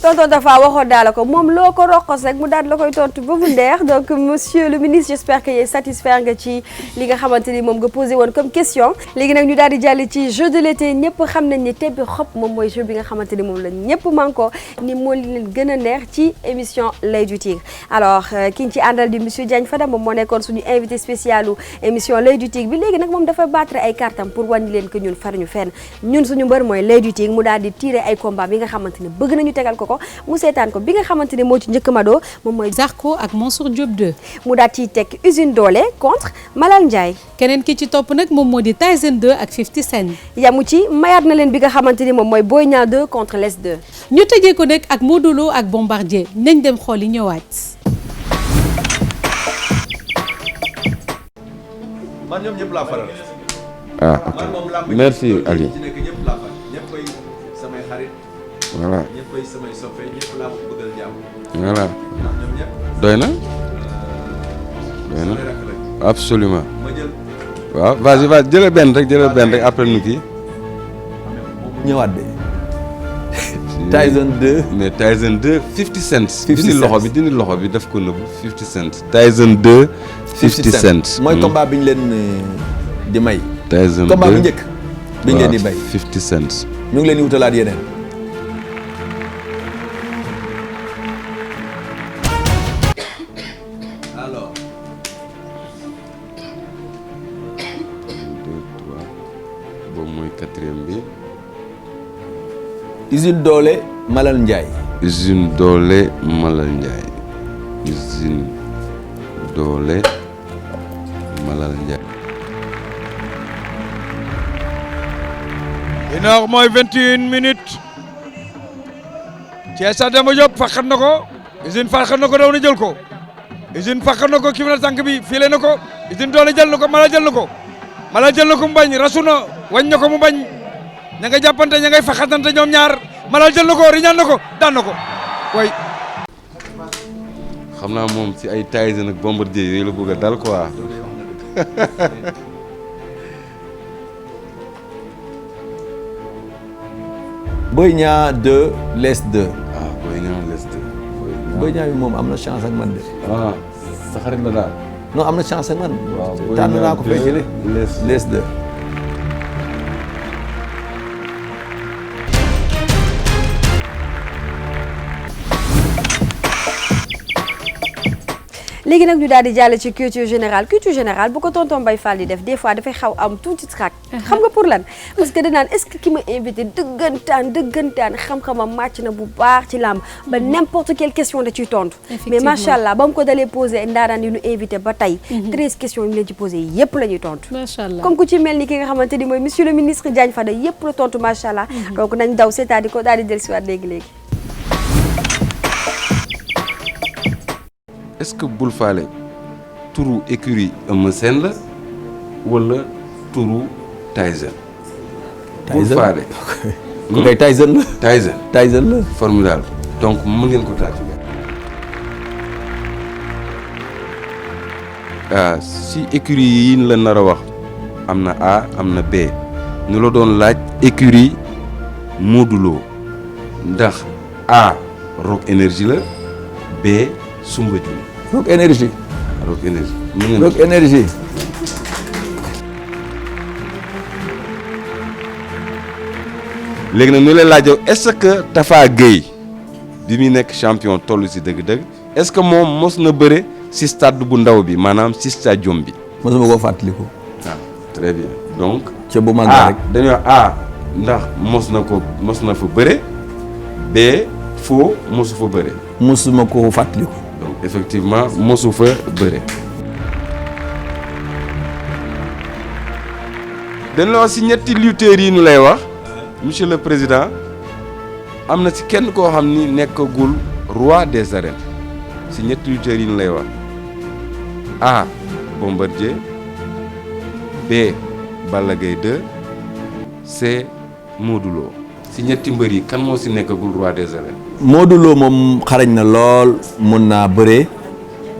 tonton Tafa waxoon daal la ko moom loo ko roqos rek mu daal la koy tontu ba mu neex donc monsieur le ministre j'espère que satisfaire nga ci li nga xamante ni moom nga posé woon comme question léegi nag ñu daal di jàll ci jeu de l'été ñëpp xam nañ ni tebbi xob moom mooy jeu bi nga xamante ni moom la ñëpp manko ni moo leen gën a neex ci émission L'Oeil du Tigre alors ki ñu ci àndal di monsieur Diagne Fada moom moo nekkoon suñu invité spécial émission L'Oeil du Tigre bi léegi nag moom dafa battre ay cartam pour wàññi leen que ñun faruñu fenn ñun suñu mbër mooy L'Oeil du Tigre mu daal di tirer ay combat bi nga xamante ni bëgg nañu tegal ko mu seetaan ko bi nga xamante ne moo ci njëkk Mado moom mooy Zarko ak Mansour Diop 2 mu daal ciy teg Usine Doole contre Malal Ndiaye keneen ki ci topp nag moom moo di Tyson 2 ak 50 Cent yamu ci mayaat na leen bi nga xamante ni moom mooy Boy Niang 2 contre Les 2 ñu tëjee ko nag ak Modou Lo ak Bombardier nañ dem xool yi ñëwaat. man ñoom ñëpp laa faral. ah merci Ali. ñëpp laa faral ñëppay samay xarit. voilà ñëppay samay soppe ñëpp laa bëggal jàmm. voilà ñoom ñëpp. doy na. doy na absolument. ma jël. waaw vas-y jëlal benn rek après nu kii. ñëwaat de. Tyson 2. mais Tyson 2 50 Cent. 50 Cent dindi loxo bi daf ko nëbbu 50 Cent. Tyson 2 50 Cent. mooy combat bi ñu leen di may. Tyson 2 combat bi njëkk. bi ñu leen di may 50 Cent. ñu ngi leen di wutalaat yeneen. alors. 2 3 boobu mooy quatrième bi. Usine Doole Malal Ndiaye. Usine Doole Malal Ndiaye. Usine Doole Malal Ndiaye. une heure mooy 21 minutes. Thiès Demba Diop fàqat na ko. Usine fàqat na ko daw na jël ko. Usine fàqat na ko kii na tànk bi file na ko. Usine Doole jël na ko Malal jël na ko. Malal jël na ko mu bañ rasu na wañ na ko mu bañ. ña ngay jàppante ña ngay faxatante ñoom ñaar Malal jël na ko riñaan na ko daan na ko way xam naa moom ci ay Tyson ak Bombardier yooyu la bëgg a dal quoi. Boy Niang 2 Les 2. ah Boy Niang Les 2. Boy Niang bi moom am na chance ak man de. ah sa xarit la daal. non am na chance ak man. waaw Boy tànn naa Niang ko fekkele Les 2. léegi nag ñu daal di jàll ci culture générale bu ko tonton Mbaye Fall di def des fois dafay xaw am tuuti trac xam nga pour lan parce que danaan est-ce que ki ma invité dëggantaan xam-xamam màcc na bu baax ci làmb ba n'importe quelle question da ciy tontu mais macha allah ba mu ko dalee posé ndaanaan yi ñu invité ba tey 13 questions yi ñu leen ci posé yépp la ñuy tontu macha allah comme ku ci mel ni ki nga xamante ni mooy monsieur le ministre Diagne Fada yépp la tontu macha allah donc nañ daw c'est-à-dire ko daal di dellusiwaat léegi-léegi est-ce que Bul Faale turu écurie Eumeu Sène la wala turu Tyson. Bul Faale. ku kay Tyson la. Tyson la. formidable donc mën ngeen ko taati. si écurie yi la nar a wax am na A am na B ñu la doon laaj écurie Modou Lo ndax A Rock Énergie la B Soumbédioune. Rock Énergie. Rock Énergie. Rock Énergie. léegi nag ñu lay laaj est-ce que Tafa Gueye bi muy nekk champion toll si dëgg-dëgg est-ce que moom mos na bëre si stade bu ndaw bi maanaam si stadium bi. mosuma koo fàttaliku. ah très bien donc. ca bu mag rek dañuy wax A ndax mos na fa bëre B foo mosu fa bëre. mosuma koo fàttaliku. donc effectivement mosu fa bëre. dañ la wax si ñetti lutteurs yi ñu lay wax monsieur le président am na si kenn koo xam ni nekkagul roi des arènes si ñetti lutteurs yi ñu lay wax A Bombardier B Balla Gaye 2 C Modou Lo si ñetti mbër yi kan moo si nekkagul roi des arènes. Modou Lo moom xarañ na lool mun naa bëree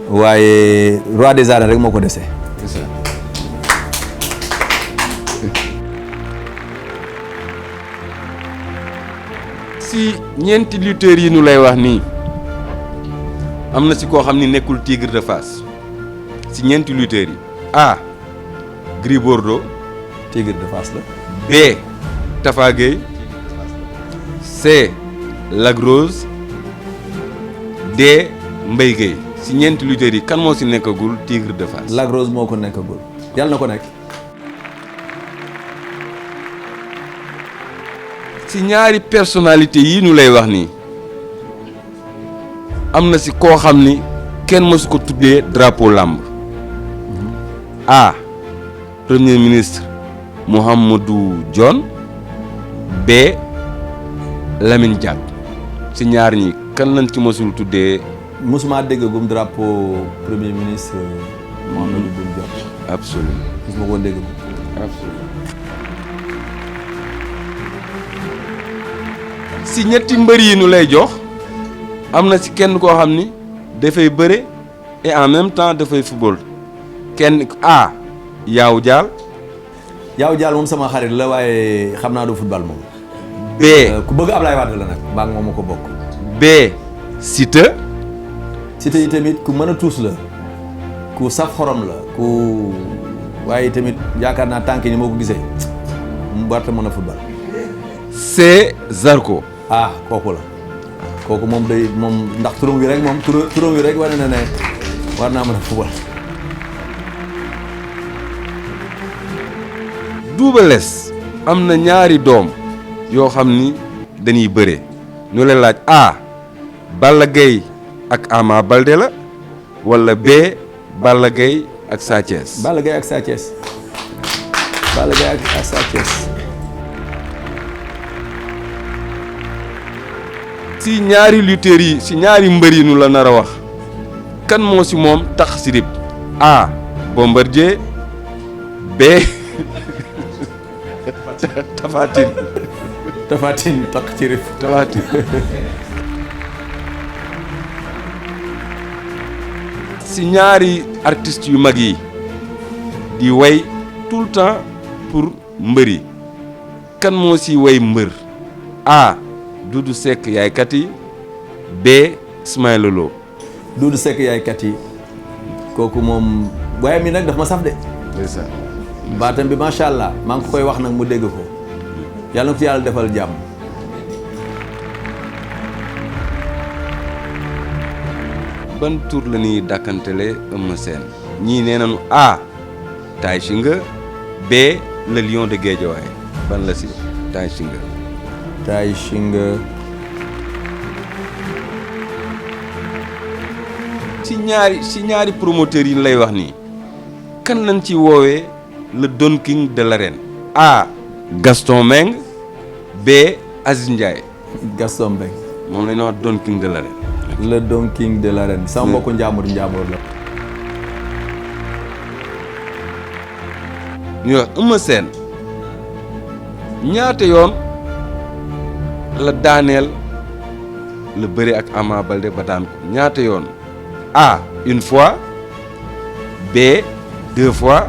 waaye roi des arènes rek moo ko dese. c'est ça. si ñeenti lutteurs yi nu lay wax nii am na si koo xam ni nekkul Tigre de Fass si ñeenti lutteurs yi A. Gris Bordeaux. Tigre de Fass la. B. Tafa Gueye. C. Lac Rose. D. Mbaye Gueye si ñeenti lutteurs yi kan moo si nekkagul Tigre de Fass. Lac Rose moo ko nekkagul yàlla na ko nekk. si ñaari personnalité yi ñu lay wax nii am na si koo xam ni kenn mësu ko tuddee drapeau làmb. A. Premier ministre Mouhamadou Dione. B. Lamine Diack si ñaar ñi kan lañ ci mësul tuddee. musuma dégg gum drapeau premier ministre Mouhamadou Dione. absolument musuma ko dégg. absolument. si ñetti mbër yi nu lay jox am na si kenn koo xam ni dafay bëre et en même temps dafay football kenn A. Yaaw Jaal. Yaaw Jaal moom sama xarit la waaye xam naa du football moom. B. ku bëgg Ablaye Wade la nag mbaa moom ma ko bokk. B. Siteu. Siteu yi tamit ku mën a tuus la ku saf xorom la ku waaye tamit yaakaar naa tànk ni moo ko gisee mu warta mën a football. C. Zarko. ah kooku la kooku moom day moom ndax turam wi rek moom turam wi rek wane na ne war naa mën a football. Double Less am na ñaari doom yoo xam ni dañuy bëre ñu leen laaj A. Balla Gaye ak Ama Baldé la wala B. Balla Gaye ak Sa Thiès. Balla Gaye ak Sa Thiès. Balla Gaye ak Sa Thiès. si ñaari lutteurs yi si ñaari mbër yi nu la nar a wax kan moo si moom tax sirip A. Bombardier. B. Tapha Tine. Tapha Tine tax ci rif. Tapha Tine. si ñaari artistes yu mag yi di way tout le temps pour mbër yi kan moo si way mbër A. Doudou Seck yaay kat yi. B. Ismaïla Lo. Doudou Seck yaay kat yi kooku moom waaye mi nag daf ma saf de. c'est ça. baatam bi macha allah maa ngi ko koy wax nag mu dégg ko yàlla na ko ci yàlla defal jàmm. ban tur la ñuy dàkkantele Eumeu Sène ñii nee nañu A. Tay Shinga. B. le lion de Guédiawaye ban la si Tay Shinga. Tay Shinga. si ñaari promoteurs yi lay wax nii kan lañ ci woowee le Don King de l'arène A. Gaston Meng. B. Aziz Ndiaye. Gaston Meng. moom la ñuy wax Don King de l'arène. le Don King de l'arène. sama mbokku njaamur la. ñu wax Eumeu Sène ñaata yoon la daaneel la bëre ak Ama Baldé ba daan ko ñaata yoon A. une fois. B. 2 fois.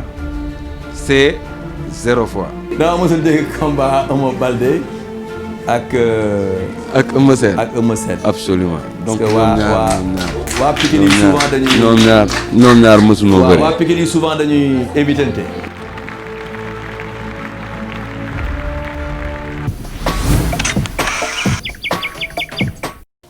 C. 0 fois. daa mosul dégg combat Ama Baldé ak Eumeu Sène. ak Eumeu Sène. absolument donc parce que waa Pikine yi souvent dañuy ñoom ñaar mësuñoo bëri. waa Pikine yi souvent dañuy évitante.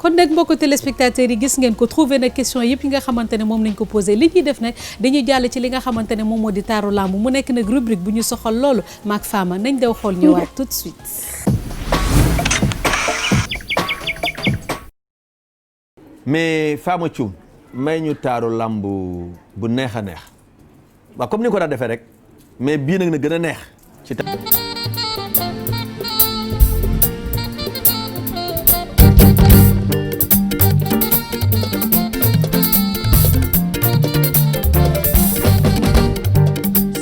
kon nag mbokku téléspectateurs yi gis ngeen ko trouvé na question yëpp yi nga xamante ne moom lañ ko posé li ñuy def nag dañuy jàll ci li nga xamante ne moom moo di taaru làmb mu nekk nag rubrique bu ñu soxal loolu maak Fama nañ daw xool ñëwaat tout de suite. mais Fama Thioum may ñu taaru làmb bu neex a neex waaw comme ni ko daan defee rek mais bii nag na gën a neex ci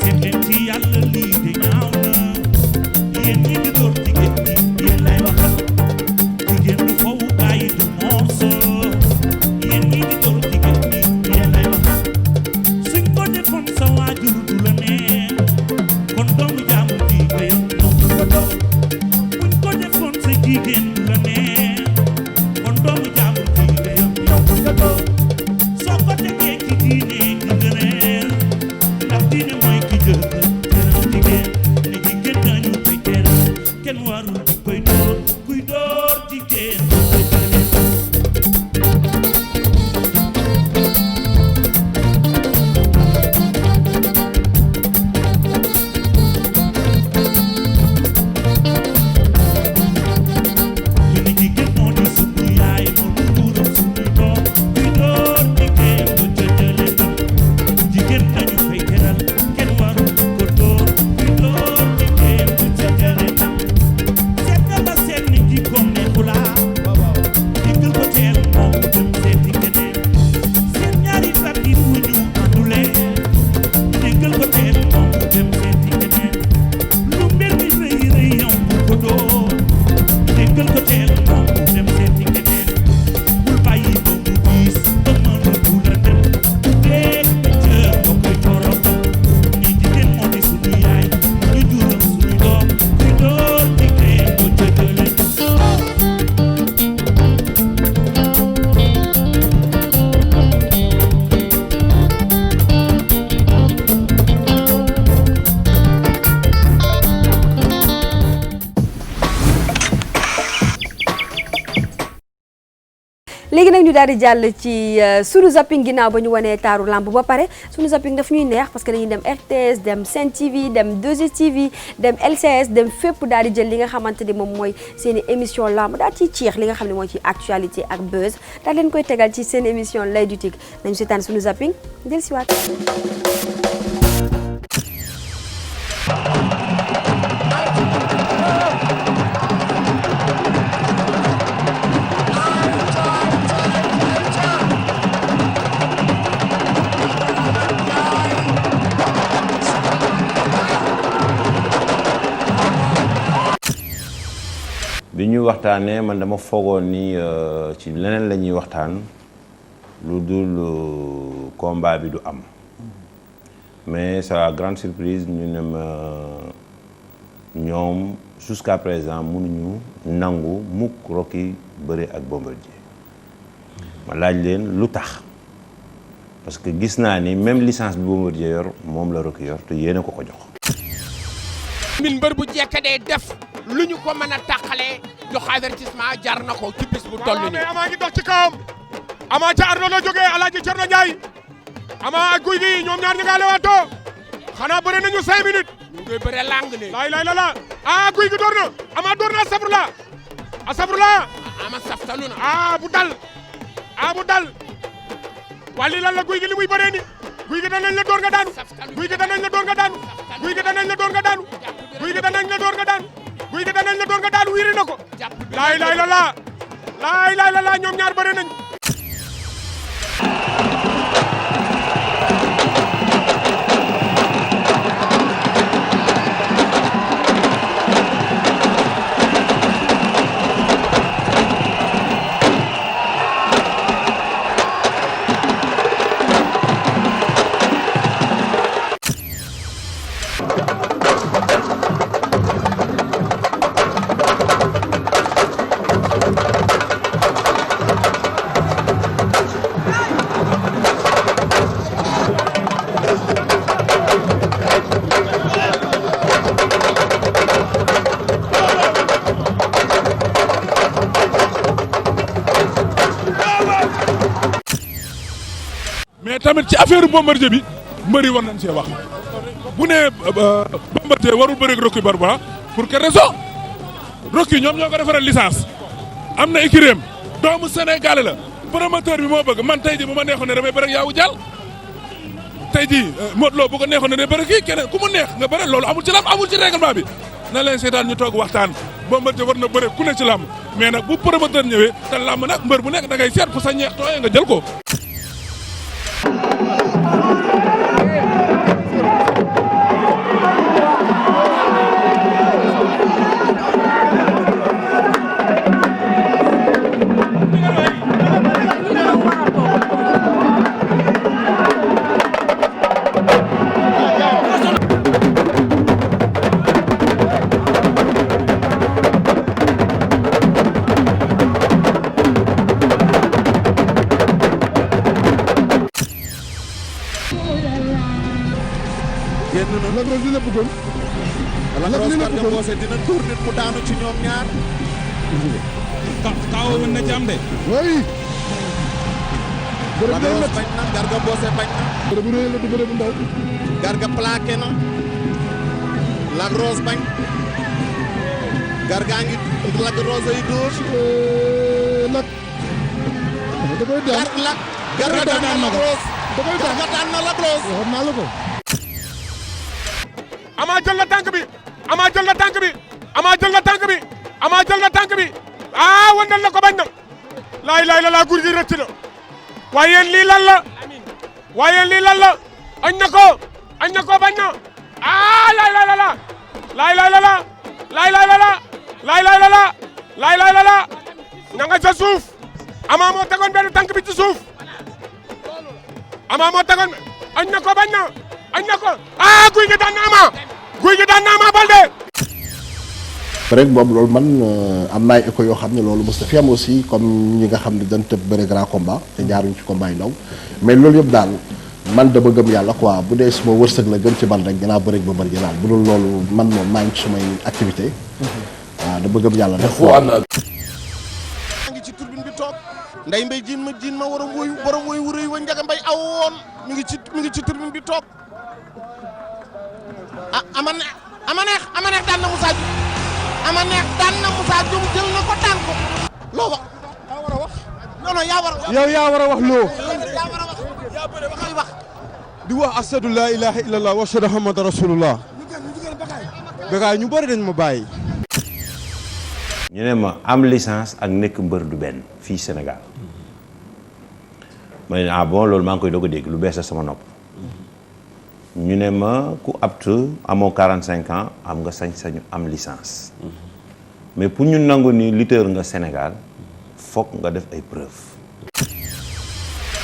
seet leen ci yàlla lii de ñaaw na yéen ñi di door jigéen ñi léegi nag ñu daal di jàll ci sunu zapping ginnaaw ba ñu wanee taaru lamb ba pare sunu zapping daf ñuy neex parce que dañuy dem RTS dem Sen TV dem 2STV dem LCS dem fépp daal di jël li nga xamante ni moom mooy seen i émission lamb daal ciy ciix li nga xam ne mooy ci actualité ak buzz daal leen koy tegal ci seen émission L'Oeil du Tigre nañu seetaan sunu zapping del si waat. bi ñu waxtaanee man dama foogoon ni ci leneen la ñuy waxtaan lu dul combat bi du am mais c'est la grande surprise ñu ne ma ñoom jusqu'à présent mënuñu nangu mukk Rocky bëre ak Bombardier ma laaj leen lu tax parce que gis naa ni même licence bi Bombardier yor moom la Rocky yor te yéena ko jox. min mbër bu jekkadee def lu ñu ko mën a tàqalee jox avertissement jar na ko ci bis bu toll nii. Ama ngi dox ci kawam Ama ca Ardo la jógee Alaaji Cerno Njaay Ama ak Gouye Gui ñoom ñaar ñi nga lewaatoo xanaa bëre nañu 5 minutes. ñu ngi bëre lang ne. laay la ah Gouye Gui door na Ama door na asafurla Ama saftalu na. bu dal waa lii lan la Gouye Gui li muy bëree ni Gouye Gui danañ la door nga daanu Gouye Gui danañ la door nga daanu Gouye Gui danañ la door nga daanu Gouye Gui danañ la door nga daanu Gouye Gui danañ la door nga daanu wiiri na ko laay la ñoom ñaar bëre nañ. mais tamit ci affaire Bombardier bi mbëri war nañ see wax bu ne Bombardier warul bëri ak Rocky Balboa pour quelle raison Rocky ñoom ñoo ko defaral licence am na écurie doomu Sénégal la promoteur bi moo bëgg man tey jii bu ma neexoon ne damay bëri ak Yawou Dial tey jii Modou Lo bu ko neexoon ne day bëri kii keneen ku mu neex nga bëri loolu amul ci lamb amul ci règlement bi na leen seetaan ñu toog waxtaan Bombardier war na bëri ku ne ci lamb mais nag bu promoteur ñëwee te lamb nag mbër bu nekk da ngay seet fu sa ñeex tooyee nga jël ko. dina tuur nit mu daanu ci ñoom ñaar. Kaaw mën na ci am de. oui. Lac Rose bañ na Garga Mbossé bañ na. bëre bu rëy la du bëre bu ndaw. Garga plaqué na. Lac Rose bañ. Garga ngi Lac Rose ay dóor. Lac. da koy daan Garga daan na Lac Rose. da koy daan Garga daan na Lac Rose. waxoon naa la ko. Ama jël na tànk bi Ama jël na tànk bi Ama jël na tànk bi Ama jël na tànk bi wandal na ko bañ na laay la Gouye Gui rëcc na waaye lii lan la añ na ko bañ na laay na nga ca suuf Ama moo tegoon benn tànk bi ci suuf Ama moo tegoon añ na ko bañ na Gouye Gui daan na Ama Gouye Gui daan na Ama Baldé. rek boobu loolu man am na ay écho yoo xam ne loolu mos na fi am aussi comme ñi nga xam ne dañ tëb bëre grand combat te jaaruñ ci combat yu ndaw mais loolu yëpp daal man dama gëm yàlla quoi bu dee suma wërsëg la gën ci man rek dinaa bëre ba bëri daal bu dul loolu man moom maa ngi ci sumay activité waaw dama gëm yàlla def ngi ci turbine bi toog nday mbay jiin ma waram woy wu rëy wa Njaga Mbay aw woon mi ngi ci tribune bi toog ama neex daan na Moussa Dioum ama neex daan na Moussa Dioum jël na ko daan ko loo wax yaa war a wax non yaa war a wax yow yaa war a wax loo yaa war a wax yaa bëre waxay wax di wax ashadu laa ilaaha illallah wa ashadu muhammadan rasulullah Bécaye ñu bëri dañ ma bàyyi. ñu ne ma am licence ak nekk mbër du benn fii Sénégal ma ne bon loolu maa ngi koy doog a dégg lu bees la sama nopp ñu ne ma ku apte amoo 45 ans am nga sañ-sañu am licence mais pour ñu nangu ni lutteur nga Sénégal fokk nga def ay preuves.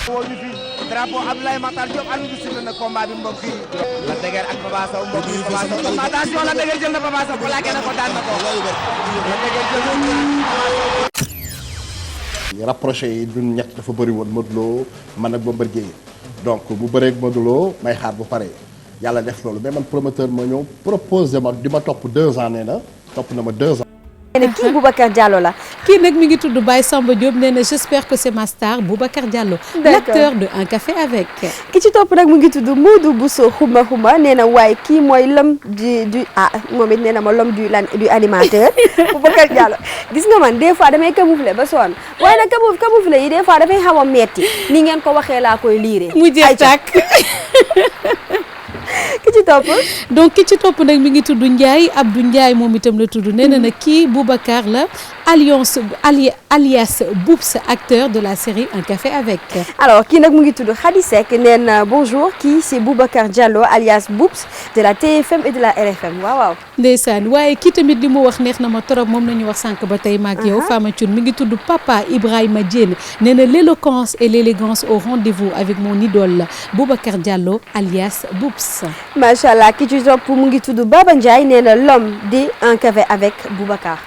woo ñu fi drapeau Abdoulaye Makhtar Diop ànd ñu sifflé na combat bi mbokk yi la dëgër ak Papa Sow mbokk yi Papa Sow attention la dëgër jël na Papa Sow plaqué na ko daan na ko la dëgër jël na rapproché yi ñun ñett dafa bëri woon Modou Lo man ak Bombardier donc bu bëree ak Modou Lo may xaar bu pare yàlla def loolu mais man promoteur ma ñëw proposé ma di ma topp 2 ans nee na topp na ma 2 ans. nee na kii Boubacar Diallo la. kii nag mi ngi tudd Baye Samba Diop nee na j'espère que c'est ma star Boubacar Diallo. l'acteur de Un Café Avec. ki ci topp nag mu ngi tudd Modou Bousso Xuma nee na waaye kii mooy l'homme moom it nee na ma l'homme du animateur Boubacar Diallo gis nga man des fois damay camoufler ba sonn waaye nag camoufler yi des fois dafay xaw a metti ni ngeen ko waxee laa koy liiree. mu jeex tàkk. ki ci topp donc ki ci topp nag mi ngi tudd Ndiaye Abdou Ndiaye moom itam la tudd nee na nag kii Boubacar la alias Boups, acteur de la série Un Café Avec. alors kii nag mu ngi tudd Khady Seck nee na bonjour kii c'est Boubacar Diallo alias Boups de la TFM et de la RFM waaw. ndeysaan waaye kii tamit li mu wax neex na ma trop moom nañu wax sànq ba tey maag yow Fama Thioune mi ngi tudd Papa Ibrahima Diène nee na l'éloquence et l'élégance au rendez-vous avec mon idole Boubacar Diallo alias Boups. macha allah ki ci topp mu ngi tudd Baba Ndiaye nee na l'homme de Un Café Avec Boubacar.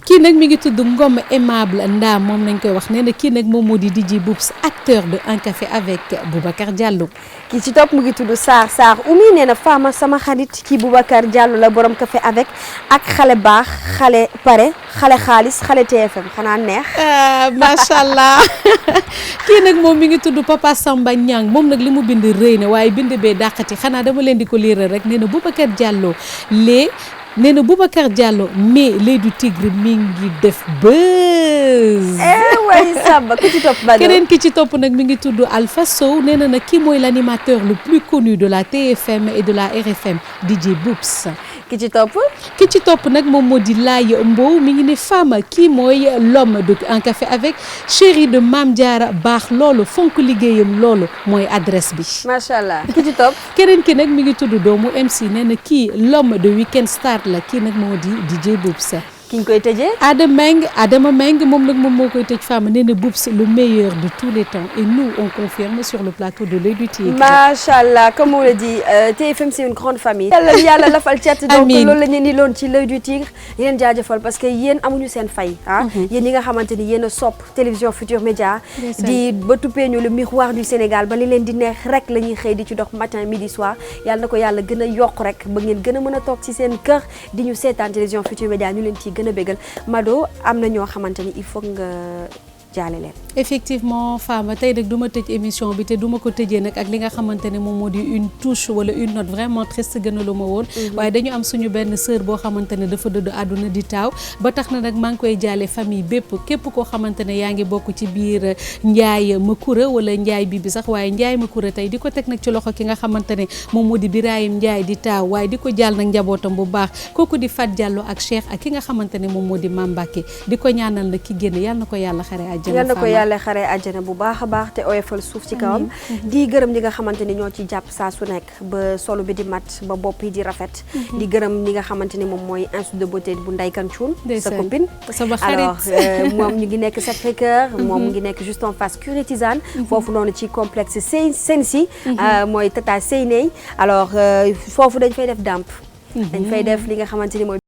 kii nag mi ngi tudd Ngom Aimable Ndam moom nañ koy wax nee na kii nag moom moo di DJ Boups acteur de Un Café Avec Boubacar Diallo. kii ci topp mu ngi tudd Sarr Oumy nee na Fama sama xarit kii Boubacar Diallo la borom Café Avec ak xale baax xale pare xale xaalis xale TFM xanaa neex. macha allah kii nag moom mi ngi tudd Papa Samba Niang moom nag li mu bind rëy na waaye bind bee dàqati xanaa dama leen di ko liiral rek nee na Boubacar Diallo nee na Boubacar Diallo mais l'œil du tigre mi ngi def buzz. way Samba ku ci topp ba keneen ki ci topp nag mi ngi tudd Alpha Sow nee na nag kii mooy l'animateur le plus connu de la TFM et de la RFM DJ Boups. ki ci topp. ki ci topp nag moom moo di Laye Mbow mi ngi ne Fama kii mooy l'homme de Un Café Avec chéri de Mame Diarra baax loolu fonk liggéeyam loolu mooy adresse bi. macha allah ki ci topp. keneen ki nag mi ngi tudd doomu MC nee na kii l'homme de Weekend Star la kii nag moo di DJ Boups. ki ñu koy tëjee. Adama Meng moom nag moom moo koy tëj Fama nee na Boups le meilleur de tous les temps et nous on confirme sur le plateau de l'œil du tigre. macha allah comme on le dit TFM c'est une grande famille. yàlla lafal cat donc loolu la ñu ni loon ci l'œil du tigre yéen jaajëfal parce que yéen amuñu seen fay yéen ñi nga xamante ni yéen a sopp télévision Futur Média di ba tuppee ñu le miroir du Sénégal ba li leen di neex rek la ñuy xëy di ci dox matin midi soir yàlla na ko yàlla gën a yokk rek ba ngeen gën a mën a toog ci seen kër di ñu seetaan télévision Futur Média ñu leen ci gën a bégal Mado am na ñoo xamante ni il faut nga jaale leen. effectivement Fama tey nag du ma tëj émission bi te du ma ko tëjee nag ak li nga xamante ne moom moo di une touche wala une note vraiment triste gënalu ma woon. waaye dañu am suñu benn sœur boo xamante ne dafa dëdd àdduna di taaw ba tax na nag maa ngi koy jaale famille bépp képp koo xamante ne yaa ngi bokk ci biir Ndiaye Makoura wala Ndiaye bi sax waaye Ndiaye Makoura tey di ko teg nag ci loxo ki nga xamante ne moom moo di Birahim Ndiaye di taaw waaye di ko jàll nag njabootam bu baax kooku di Fat Diallo ak Cheikh ak ki nga xamante ne moom moo di Mame Mbacké di ko ñaanal nag ki génn yàlla na ko yàlla xare yal na ko yàlla xare àjjana bu baax a baax te oyofal suuf ci kawam di gërëm ñi nga xamante ni ñoo ci jàpp saa su nekk ba solo bi di mat ba bopp yi di rafet di gërëm ñi nga xamante ni moom mooy institut de beauté bu Ndeye Kanchoun sa copine sama xarit alors moom ñu ngi nekk Sacré-Cœur moom mu ngi nekk juste en face Curie Tisane foofu noonu ci complexe Sensi mooy Tata Seyney alors foofu dañ fay def damp dañ fay def li nga xamante ni mooy